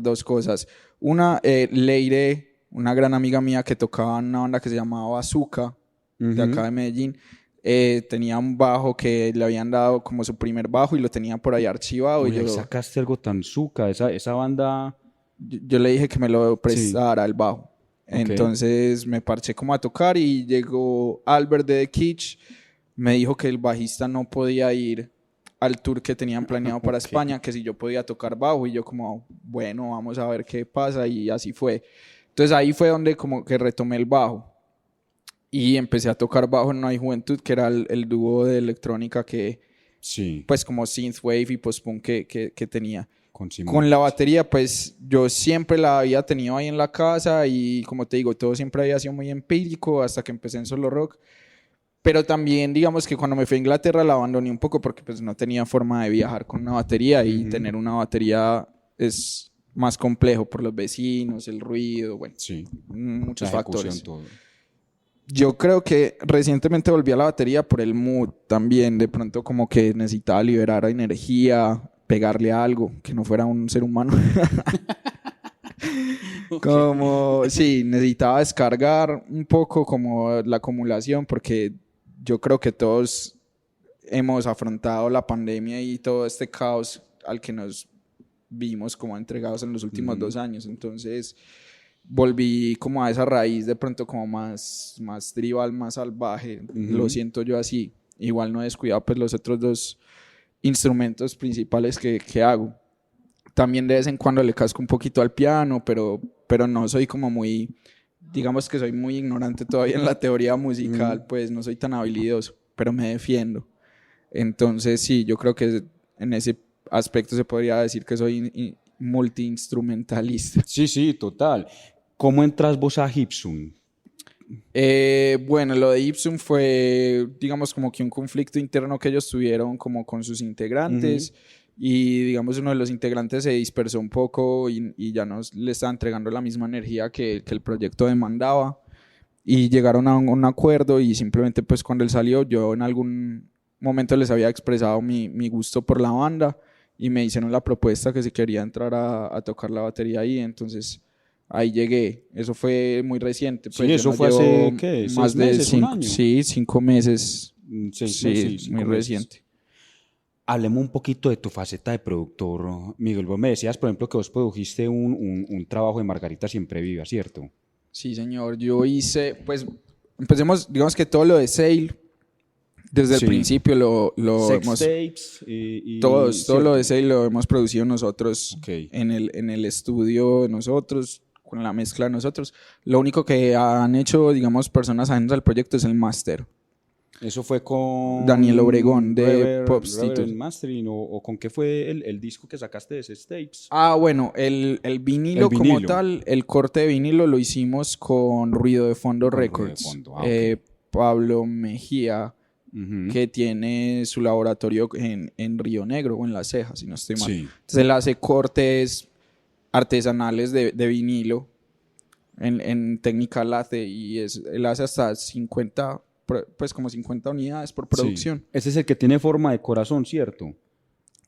dos cosas. Una, Leire, una gran amiga mía que tocaba en una banda que se llamaba Azúcar, de acá de Medellín, tenía un bajo que le habían dado como su primer bajo y lo tenía por ahí archivado. Uy, y yo sacaste algo tan Zuka, esa banda. Yo le dije que me lo prestara el bajo. Entonces me parché como a tocar y llegó Albert de The Kitsch, me dijo que el bajista no podía ir al tour que tenían planeado para España, que si yo podía tocar bajo, y yo como, bueno, vamos a ver qué pasa, y así fue. Entonces ahí fue donde como que retomé el bajo y empecé a tocar bajo en No hay Juventud, que era el dúo de electrónica que pues como synthwave y post-punk que tenía. Con la batería pues yo siempre la había tenido ahí en la casa y como te digo, todo siempre había sido muy empírico hasta que empecé en Solo Rock. Pero también, digamos que cuando me fui a Inglaterra la abandoné un poco porque pues no tenía forma de viajar con una batería y tener una batería es más complejo por los vecinos, el ruido, bueno, muchos factores. Todo. Yo creo que recientemente volví a la batería por el mood también, de pronto como que necesitaba liberar energía, pegarle a algo, que no fuera un ser humano. Como, necesitaba descargar un poco como la acumulación porque yo creo que todos hemos afrontado la pandemia y todo este caos al que nos vimos como entregados en los últimos 2 años. Entonces volví como a esa raíz de pronto como más tribal, más salvaje. Lo siento yo así. Igual no he descuidado pues los otros 2 instrumentos principales que hago. También de vez en cuando le casco un poquito al piano, pero no soy como muy, digamos que soy muy ignorante todavía en la teoría musical, pues no soy tan habilidoso, pero me defiendo. Entonces sí, yo creo que en ese aspecto se podría decir que soy multiinstrumentalista. Sí, total. ¿Cómo entras vos a Gibson? Bueno, lo de Ipsum fue, digamos, como que un conflicto interno que ellos tuvieron como con sus integrantes y, digamos, uno de los integrantes se dispersó un poco y ya no le estaba entregando la misma energía que el proyecto demandaba y llegaron a un acuerdo y simplemente pues cuando él salió yo en algún momento les había expresado mi gusto por la banda y me hicieron la propuesta que si quería entrar a tocar la batería ahí, entonces ahí llegué. Eso fue muy reciente. Pues sí, eso fue hace, ¿qué? Más de 5 meses, sí, 5 meses. 6 Sí, meses, muy reciente. Hablemos un poquito de tu faceta de productor, Miguel. Vos me decías, por ejemplo, que vos produjiste un trabajo de Margarita Siempre Viva, ¿cierto? Sí, señor. Yo hice, pues, empecemos, digamos que todo lo de Sale, desde el principio lo hemos... Tapes todo lo de Sale lo hemos producido nosotros Okay. en el estudio de nosotros, con la mezcla de nosotros. Lo único que han hecho, digamos, personas ajenas al proyecto es el máster. Eso fue con Daniel Obregón de Popstitude. Mastering o con qué fue el disco que sacaste de ese Tapes. Bueno, el vinilo como tal, el corte de vinilo lo hicimos con Ruido de Fondo Records. Okay. Pablo Mejía, que tiene su laboratorio en Río Negro o en Las Cejas, si no estoy mal. Sí. Entonces él hace cortes artesanales de vinilo en técnica latte y él hace hasta 50, pues como 50 unidades por producción. Sí. Ese es el que tiene forma de corazón, ¿cierto?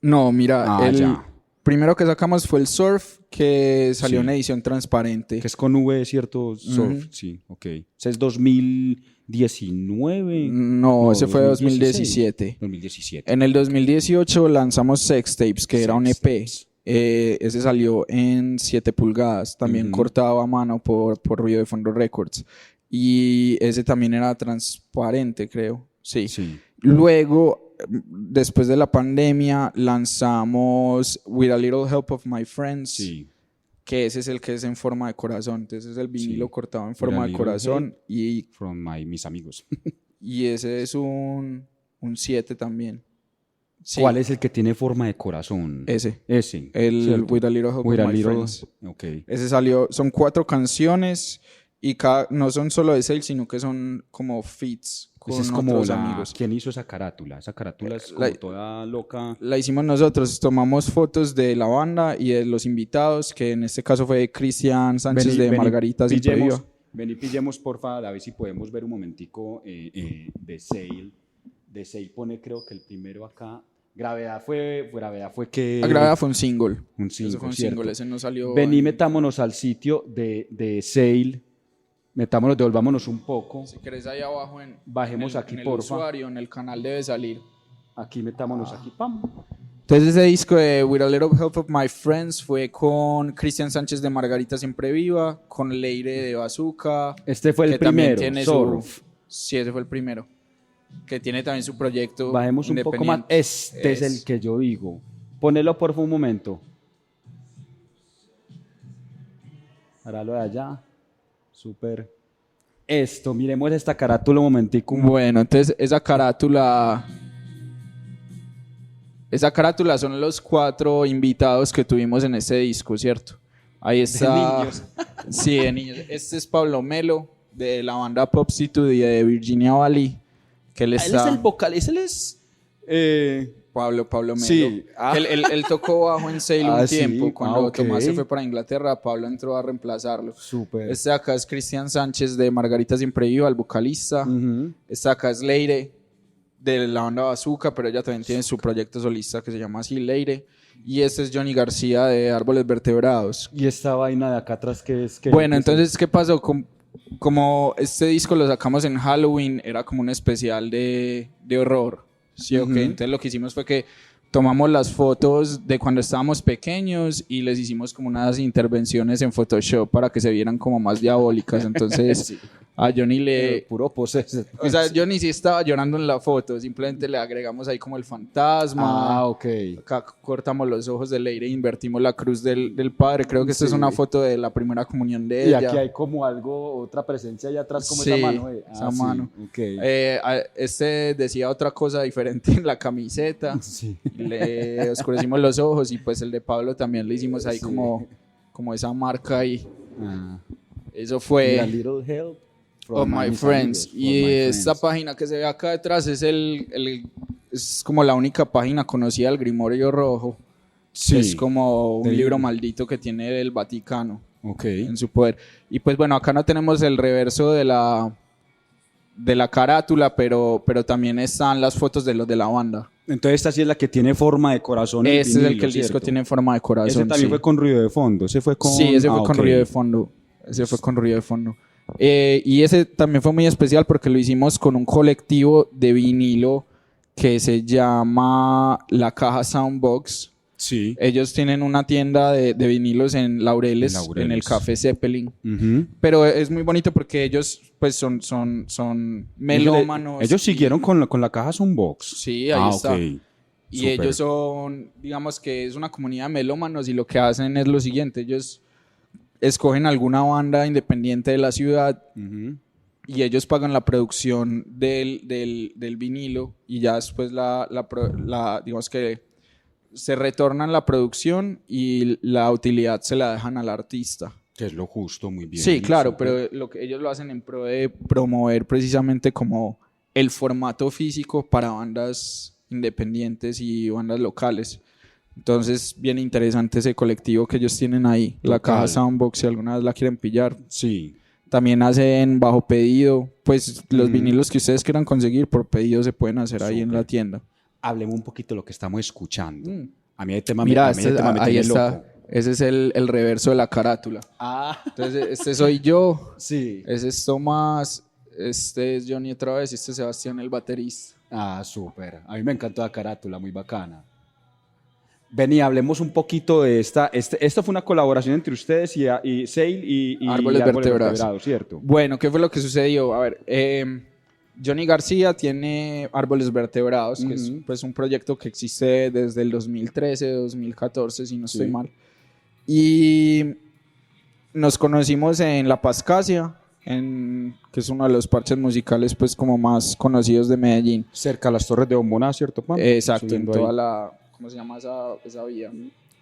No, mira, el primero que sacamos fue el Surf, que salió en edición transparente. Que es con V, ¿cierto? Surf, sí, ok. ¿Ese es 2019? No, ese fue 2017. 2017. En el 2018 lanzamos Sex Tapes, que era un EP. Ese salió en 7 pulgadas, también cortado a mano por Ruido de Fondo Records. Y ese también era transparente, creo. Sí. Luego, después de la pandemia, lanzamos With a Little Help of My Friends, que ese es el que es en forma de corazón. Entonces es el vinilo cortado en forma de corazón. Y mis amigos. Y ese es un 7 también. Sí. ¿Cuál es el que tiene forma de corazón? Ese. El ¿cierto? With a Little Help of My Friends. Okay. Ese salió, son 4 canciones y no son solo de Sale, sino que son como feats con es como otros amigos. ¿Quién hizo esa carátula? Esa carátula es como toda loca. La hicimos nosotros, tomamos fotos de la banda y de los invitados, que en este caso fue Cristian Sánchez de Margarita Siempre Viva. Ven pillemos, porfa, a ver si podemos ver un momentico de Sale. De Sale pone, creo que el primero acá. Gravedad fue que... Gravedad fue un single. Ese fue un single, ese no salió... Vení, metámonos al sitio de Sale. Metámonos, devolvámonos un poco. Si querés ahí abajo bajemos aquí, en el usuario, en el canal debe salir. Aquí metámonos aquí, pam. Entonces ese disco de With a Little Help of My Friends fue con Cristian Sánchez de Margarita Siempre Viva, con Leire de Bazooka. Este fue el primero, Sí, ese fue el primero. Que tiene también su proyecto. Bajemos un poco más. Este es el que yo digo. Ponelo por un momento. Páralo de allá. Súper. Esto, miremos esta carátula un momentico. Bueno, entonces esa carátula son los 4 invitados que tuvimos en este disco, ¿cierto? Ahí está. De niños. Sí, de niños. Este es Pablo Melo, de la banda Popstitude y de Virginia Valley. Que él es el vocalista, él es... Pablo Melo. Sí. Él tocó bajo en Sale un tiempo. Sí. Cuando Tomás se fue para Inglaterra, Pablo entró a reemplazarlo. Súper. Este de acá es Cristian Sánchez de Margarita Siempre Viva, el vocalista. Este de acá es Leire, de la banda Bazooka, pero ella también tiene su proyecto solista que se llama así, Leire. Y este es Johnny García de Árboles Vertebrados. ¿Y esta vaina de acá atrás qué es? Bueno, entonces, ¿qué pasó? Como este disco lo sacamos en Halloween, era como un especial de horror. Sí, ok. Entonces lo que hicimos fue que tomamos las fotos de cuando estábamos pequeños y les hicimos como unas intervenciones en Photoshop para que se vieran como más diabólicas. Entonces A Johnny le... Puro poseso. O sea, Johnny sí estaba llorando en la foto, simplemente le agregamos ahí como el fantasma. Ah, ok. Acá cortamos los ojos de Leire e invertimos la cruz del padre. Creo que esta es una foto de la primera comunión de ella. Y aquí hay como algo, otra presencia allá atrás, como esa mano. Esa mano. Okay. Este decía otra cosa diferente en la camiseta. Sí. Le oscurecimos los ojos y pues el de Pablo también le hicimos ahí como esa marca ahí. Eso fue... A little help. Oh My Friends. Y esta página que se ve acá detrás es es como la única página conocida del Grimorio Rojo. Sí. Es como un libro maldito que tiene el Vaticano en su poder. Y pues bueno, acá no tenemos el reverso de la carátula, pero también están las fotos de los de la banda. Entonces esta sí es la que tiene forma de corazón. Ese es el que el disco tiene forma de corazón. Ese también fue con ruido de fondo. Ese fue con... Sí, ese fue con ruido de fondo. Ese fue con ruido de fondo. Y ese también fue muy especial porque lo hicimos con un colectivo de vinilo que se llama La Caja Soundbox. Sí. Ellos tienen una tienda de vinilos en Laureles, en el Café Zeppelin. Pero es muy bonito porque ellos pues son melómanos. Ellos siguieron con la caja Soundbox. Sí, ahí está. Okay. Y Super. ellos son, digamos que es una comunidad de melómanos y lo que hacen es lo siguiente. Ellos escogen alguna banda independiente de la ciudad y ellos pagan la producción del vinilo y ya después digamos que se retornan la producción y la utilidad se la dejan al artista. Que es lo justo, muy bien. Sí, claro, pero ellos lo hacen en pro de promover precisamente como el formato físico para bandas independientes y bandas locales. Entonces, bien interesante ese colectivo que ellos tienen ahí. La Caja Soundbox, si alguna vez la quieren pillar. Sí. También hacen bajo pedido. Pues los vinilos que ustedes quieran conseguir por pedido se pueden hacer ahí en la tienda. Hablemos un poquito de lo que estamos escuchando. A mí el tema Mira, me tiene loco. Ese es el reverso de la carátula. Entonces, este soy yo. Sí. Ese es Tomás. Este es Johnny otra vez. Y este es Sebastián, el baterista. Súper. A mí me encantó la carátula, muy bacana. Vení, hablemos un poquito de esta. Esto fue una colaboración entre ustedes y Sale y Árboles Vertebrados, ¿cierto? Bueno, ¿qué fue lo que sucedió? A ver, Johnny García tiene Árboles Vertebrados, que es pues, un proyecto que existe desde el 2013, 2014, si no estoy mal. Y nos conocimos en La Pascasia, que es uno de los parches musicales pues como más conocidos de Medellín. Cerca a las Torres de Bomboná, ¿cierto, Juan? Exacto, en toda la... ¿Cómo se llama esa vía?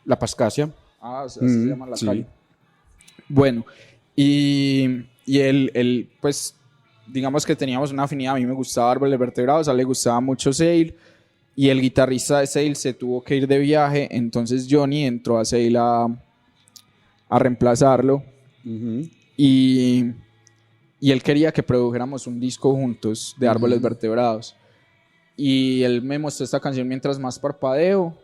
La Pascasia. Así se llama la calle. Bueno, y él, pues, digamos que teníamos una afinidad. A mí me gustaba Árboles Vertebrados, a él le gustaba mucho Sale, y el guitarrista de Sale se tuvo que ir de viaje, entonces Johnny entró a Sale a reemplazarlo, y él quería que produjéramos un disco juntos de Árboles Vertebrados. Y él me mostró esta canción Mientras Más Parpadeo.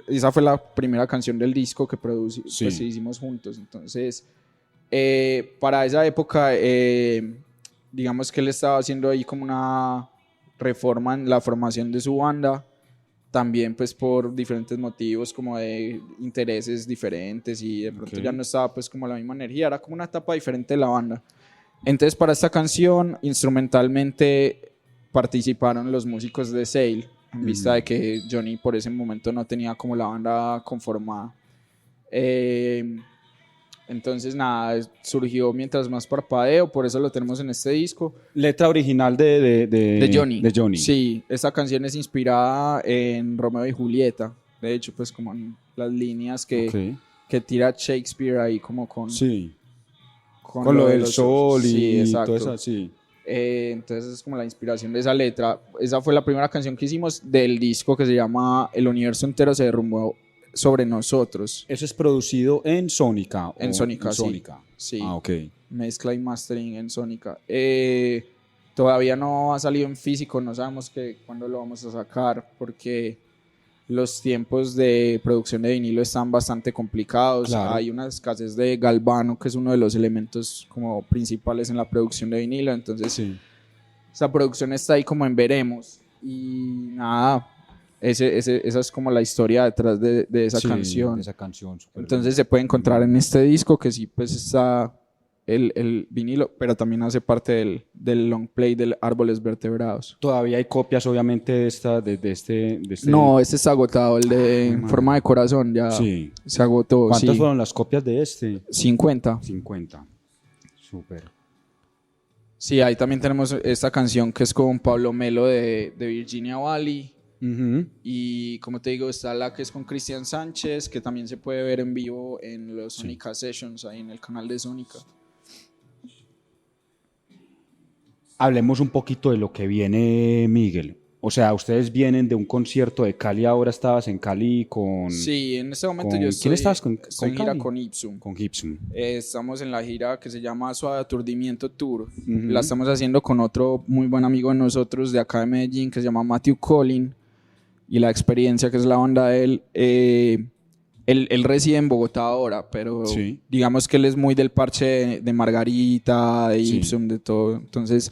Esa fue la primera canción del disco que pues, hicimos juntos. Entonces, para esa época, digamos que él estaba haciendo ahí como una reforma en la formación de su banda. También pues por diferentes motivos, como de intereses diferentes, y de pronto ya no estaba pues como la misma energía. Era como una etapa diferente de la banda. Entonces, para esta canción, instrumentalmente participaron los músicos de Sale, en vista de que Johnny por ese momento no tenía como la banda conformada. Entonces nada, surgió Mientras Más Parpadeo, por eso lo tenemos en este disco. Letra original de Johnny. De Johnny. Sí, esta canción es inspirada en Romeo y Julieta, de hecho pues como en las líneas que tira Shakespeare ahí como con... Sí. Con lo del sol y todo eso así. Entonces es como la inspiración de esa letra. Esa fue la primera canción que hicimos del disco que se llama El universo entero se derrumbó sobre nosotros. ¿Eso es producido en Sónica? En Sónica, sí. Mezcla y mastering en Sónica. Todavía no ha salido en físico, no sabemos cuándo lo vamos a sacar porque los tiempos de producción de vinilo están bastante complicados. Claro. Hay una escasez de galvano, que es uno de los elementos como principales en la producción de vinilo. Entonces, esa producción está ahí como en veremos. Y nada, esa es como la historia detrás de esa canción. De esa canción entonces, se puede encontrar en este disco, que sí, pues está el vinilo, pero también hace parte del long play del Árboles Vertebrados. Todavía hay copias, obviamente, de este... No, este está agotado, el de forma de corazón ya sí. se agotó. ¿Cuántas sí. fueron las copias de este? 50. 50. Súper. Sí, ahí también tenemos esta canción que es con Pablo Melo de Virginia Valley. Y como te digo, está la que es con Cristian Sánchez, que también se puede ver en vivo en los Sónica Sessions, ahí en el canal de Sónica. Hablemos un poquito de lo que viene, Miguel. O sea, ustedes vienen de un concierto de Cali, ahora estabas en Cali con... Sí, en este momento con, yo estoy, ¿quién estabas estoy en gira con Ipsum. Con Ipsum. Estamos en la gira que se llama Suave Aturdimiento Tour. La estamos haciendo con otro muy buen amigo de nosotros de acá de Medellín que se llama Matthew Collin. Y La Experiencia, que es la banda de él, él reside en Bogotá ahora, pero sí. digamos que él es muy del parche de Margarita, de Ipsum, sí. De todo. Entonces,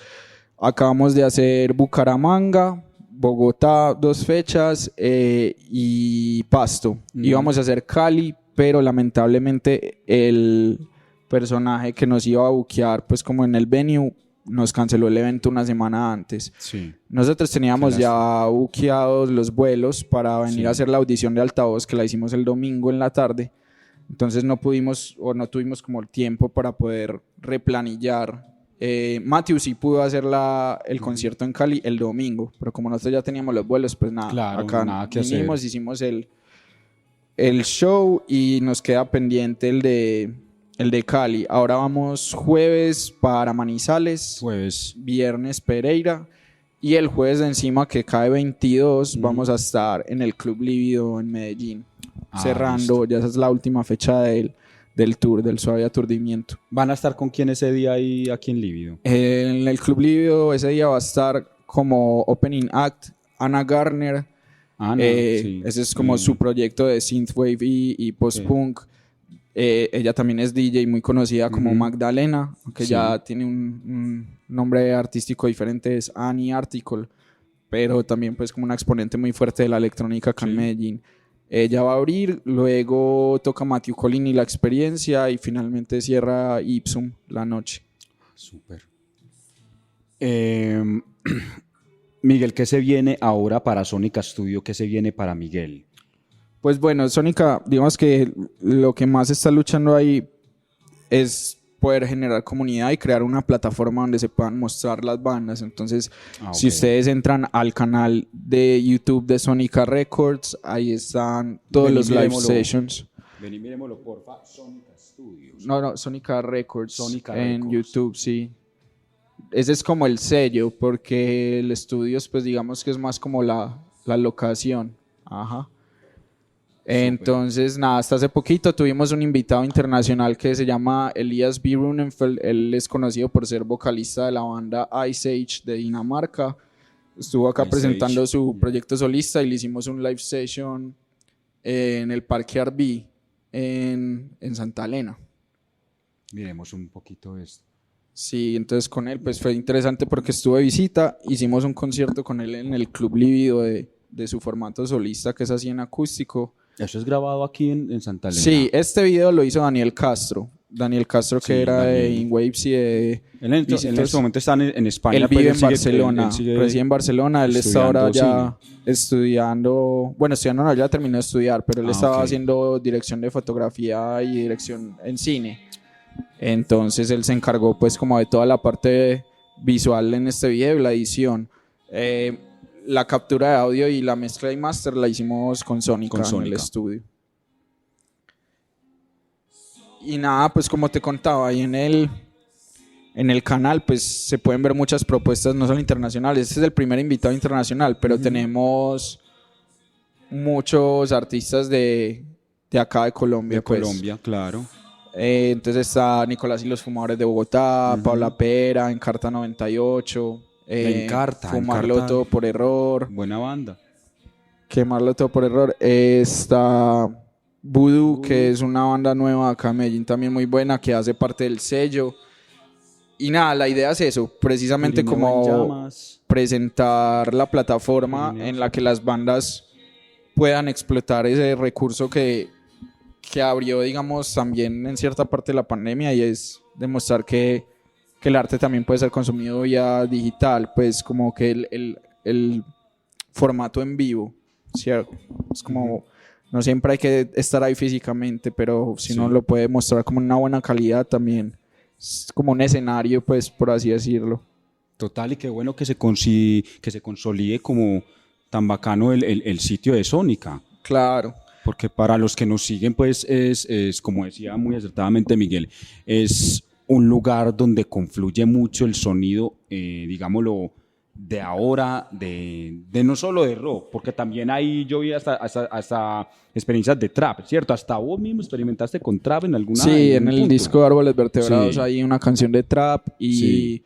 acabamos de hacer Bucaramanga, Bogotá, 2 fechas, y Pasto. Íbamos a hacer Cali, pero lamentablemente el personaje que nos iba a buquear, pues como en el venue, nos canceló el evento una semana antes. Sí. Nosotros teníamos ya buqueados los vuelos para venir a hacer la audición de altavoz, que la hicimos el domingo en la tarde. Entonces no pudimos o no tuvimos como el tiempo para poder replanillar. Matthew sí pudo hacer el concierto en Cali el domingo, pero como nosotros ya teníamos los vuelos, pues nada, claro, acá nada que vinimos, hacer. hicimos el show y nos queda pendiente el de Cali. Ahora vamos jueves para Manizales, viernes Pereira y el jueves de encima, que cae 22, vamos a estar en el Club Lívido en Medellín, cerrando, listo. Ya esa es la última fecha del tour, del Suave Aturdimiento. ¿Van a estar con quién ese día ahí aquí en Lívido? En el Club Lívido ese día va a estar como opening act Ana Garner. Sí. Ese es como su proyecto de synthwave y post-punk. Ella también es DJ muy conocida como Magdalena, aunque ya tiene un nombre artístico diferente, es Annie Article, pero también pues como una exponente muy fuerte de la electrónica acá en Medellín. Ella va a abrir, luego toca Matthew Collin y La Experiencia y finalmente cierra Ipsum la noche. Súper. Miguel, ¿qué se viene ahora para Sónica Studio? ¿Qué se viene para Miguel? Pues bueno, Sónica, digamos que lo que más está luchando ahí es poder generar comunidad y crear una plataforma donde se puedan mostrar las bandas. Entonces, si ustedes entran al canal de YouTube de Sónica Records, ahí están todos los live sessions. Vení, miremoslo, porfa. Sónica Studios. No, Sónica Records. Sónica en Records. YouTube, sí. Ese es como el sello, porque el estudio, pues digamos que es más como la locación. Ajá. Entonces, nada, hasta hace poquito tuvimos un invitado internacional que se llama Elias B. Runenfeld. Él es conocido por ser vocalista de la banda Ice Age de Dinamarca. Estuvo acá presentando su proyecto solista y le hicimos un live session en el Parque Arví en Santa Elena. Miremos un poquito esto. Sí, entonces con él pues fue interesante porque estuve de visita. Hicimos un concierto con él en el Club Lívido de su formato solista, que es así en acústico. ¿Eso es grabado aquí en Santa Elena? Sí, este video lo hizo Daniel Castro. Daniel Castro, que era de InWaves y de... En este momento está en España. Él vive en Barcelona, reside en Barcelona. Él está ahora ya estudiando... Bueno, estudiando no, ya terminó de estudiar, pero él estaba haciendo dirección de fotografía y dirección en cine. Entonces él se encargó pues como de toda la parte visual en este video y la edición. La captura de audio y la mezcla y master la hicimos con Sónica en el estudio. Y nada, pues como te contaba, ahí en el canal pues se pueden ver muchas propuestas, no solo internacionales. Este es el primer invitado internacional, pero tenemos muchos artistas de acá de Colombia. De Colombia, claro. Entonces está Nicolás y los Fumadores de Bogotá, Paula Pera, Encarta 98. Fumarlo todo por error. Buena banda. Quemarlo todo por error. Está Voodoo, que es una banda nueva acá en Medellín también muy buena, que hace parte del sello. Y nada, la idea es eso, precisamente como presentar la plataforma en la que las bandas puedan explotar ese recurso que abrió, digamos, también en cierta parte de la pandemia, y es demostrar que el arte también puede ser consumido vía digital, pues como que el formato en vivo, ¿cierto? Es como, no siempre hay que estar ahí físicamente, pero si uno lo puede mostrar como una buena calidad también, es como un escenario, pues por así decirlo. Total, y qué bueno que se consolide como tan bacano el sitio de Sónica. Claro. Porque para los que nos siguen, pues es, como decía muy acertadamente Miguel, es un lugar donde confluye mucho el sonido, digámoslo, de ahora, de no solo de rock, porque también ahí yo vi hasta experiencias de trap, ¿cierto? Hasta vos mismo experimentaste con trap en alguna. Sí, en en el punto. disco de Árboles Vertebrados Sí. hay una canción de trap y Sí.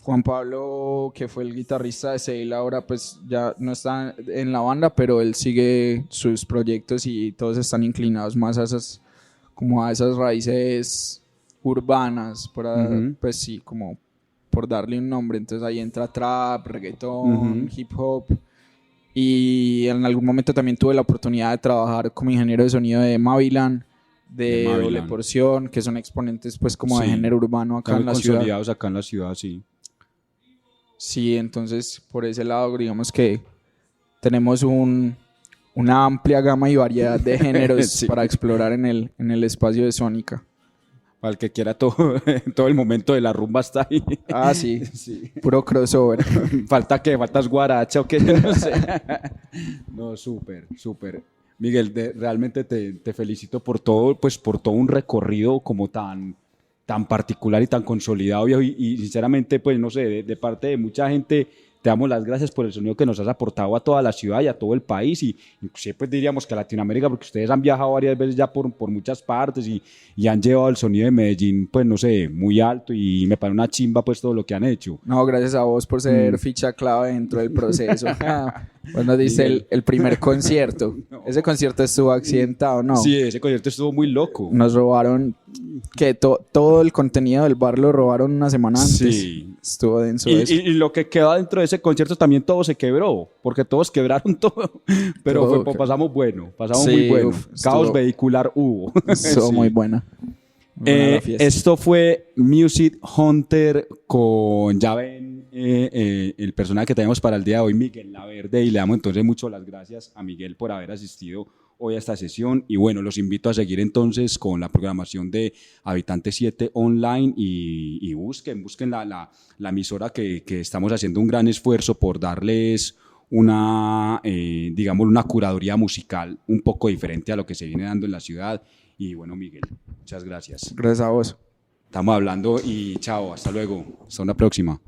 Juan Pablo, que fue el guitarrista de Seil, ahora pues ya no está en la banda, pero él sigue sus proyectos y todos están inclinados más a esas raíces urbanas, pues sí, como por darle un nombre. Entonces ahí entra trap, reggaetón, hip hop. Y en algún momento también tuve la oportunidad de trabajar como ingeniero de sonido de Mavilan, de Doble Porción, que son exponentes pues como de género urbano acá en la ciudad. Consolidados acá en la ciudad, sí. Sí, entonces por ese lado digamos que tenemos una amplia gama y variedad de géneros Sí. para explorar en el espacio de Sónica. Para el que quiera todo el momento de la rumba está ahí. Ah, sí, Sí. puro crossover. ¿Faltas guaracha o qué? No sé. No, súper, súper. Miguel, realmente te felicito por todo, pues por todo un recorrido como tan particular y tan consolidado, viejo, y sinceramente, pues no sé, de parte de mucha gente, te damos las gracias por el sonido que nos has aportado a toda la ciudad y a todo el país, y inclusive pues diríamos que a Latinoamérica, porque ustedes han viajado varias veces ya por muchas partes y han llevado el sonido de Medellín, pues no sé, muy alto, y me parece una chimba pues todo lo que han hecho. No, gracias a vos por ser ficha clave dentro del proceso. Vos nos diste el primer concierto. No. Ese concierto estuvo accidentado, ¿no? Sí, ese concierto estuvo muy loco. Nos robaron, que todo el contenido del bar lo robaron una semana antes. Sí. Estuvo denso eso. Y lo que queda dentro de ese concierto también todo se quebró, porque todos quebraron todo. Pero todo, pasamos muy bueno. Caos vehicular hubo. Estuvo sí. Muy buena. Esto fue Music Hunter con, ya ven, el personaje que tenemos para el día de hoy, Miguel Laverde, y le damos entonces muchas las gracias a Miguel por haber asistido hoy a esta sesión. Y bueno, los invito a seguir entonces con la programación de Habitante 7 online y busquen la emisora que estamos haciendo un gran esfuerzo por darles digamos, una curaduría musical un poco diferente a lo que se viene dando en la ciudad. Y bueno, Miguel, muchas gracias. Gracias a vos. Estamos hablando y chao, hasta luego, hasta una próxima.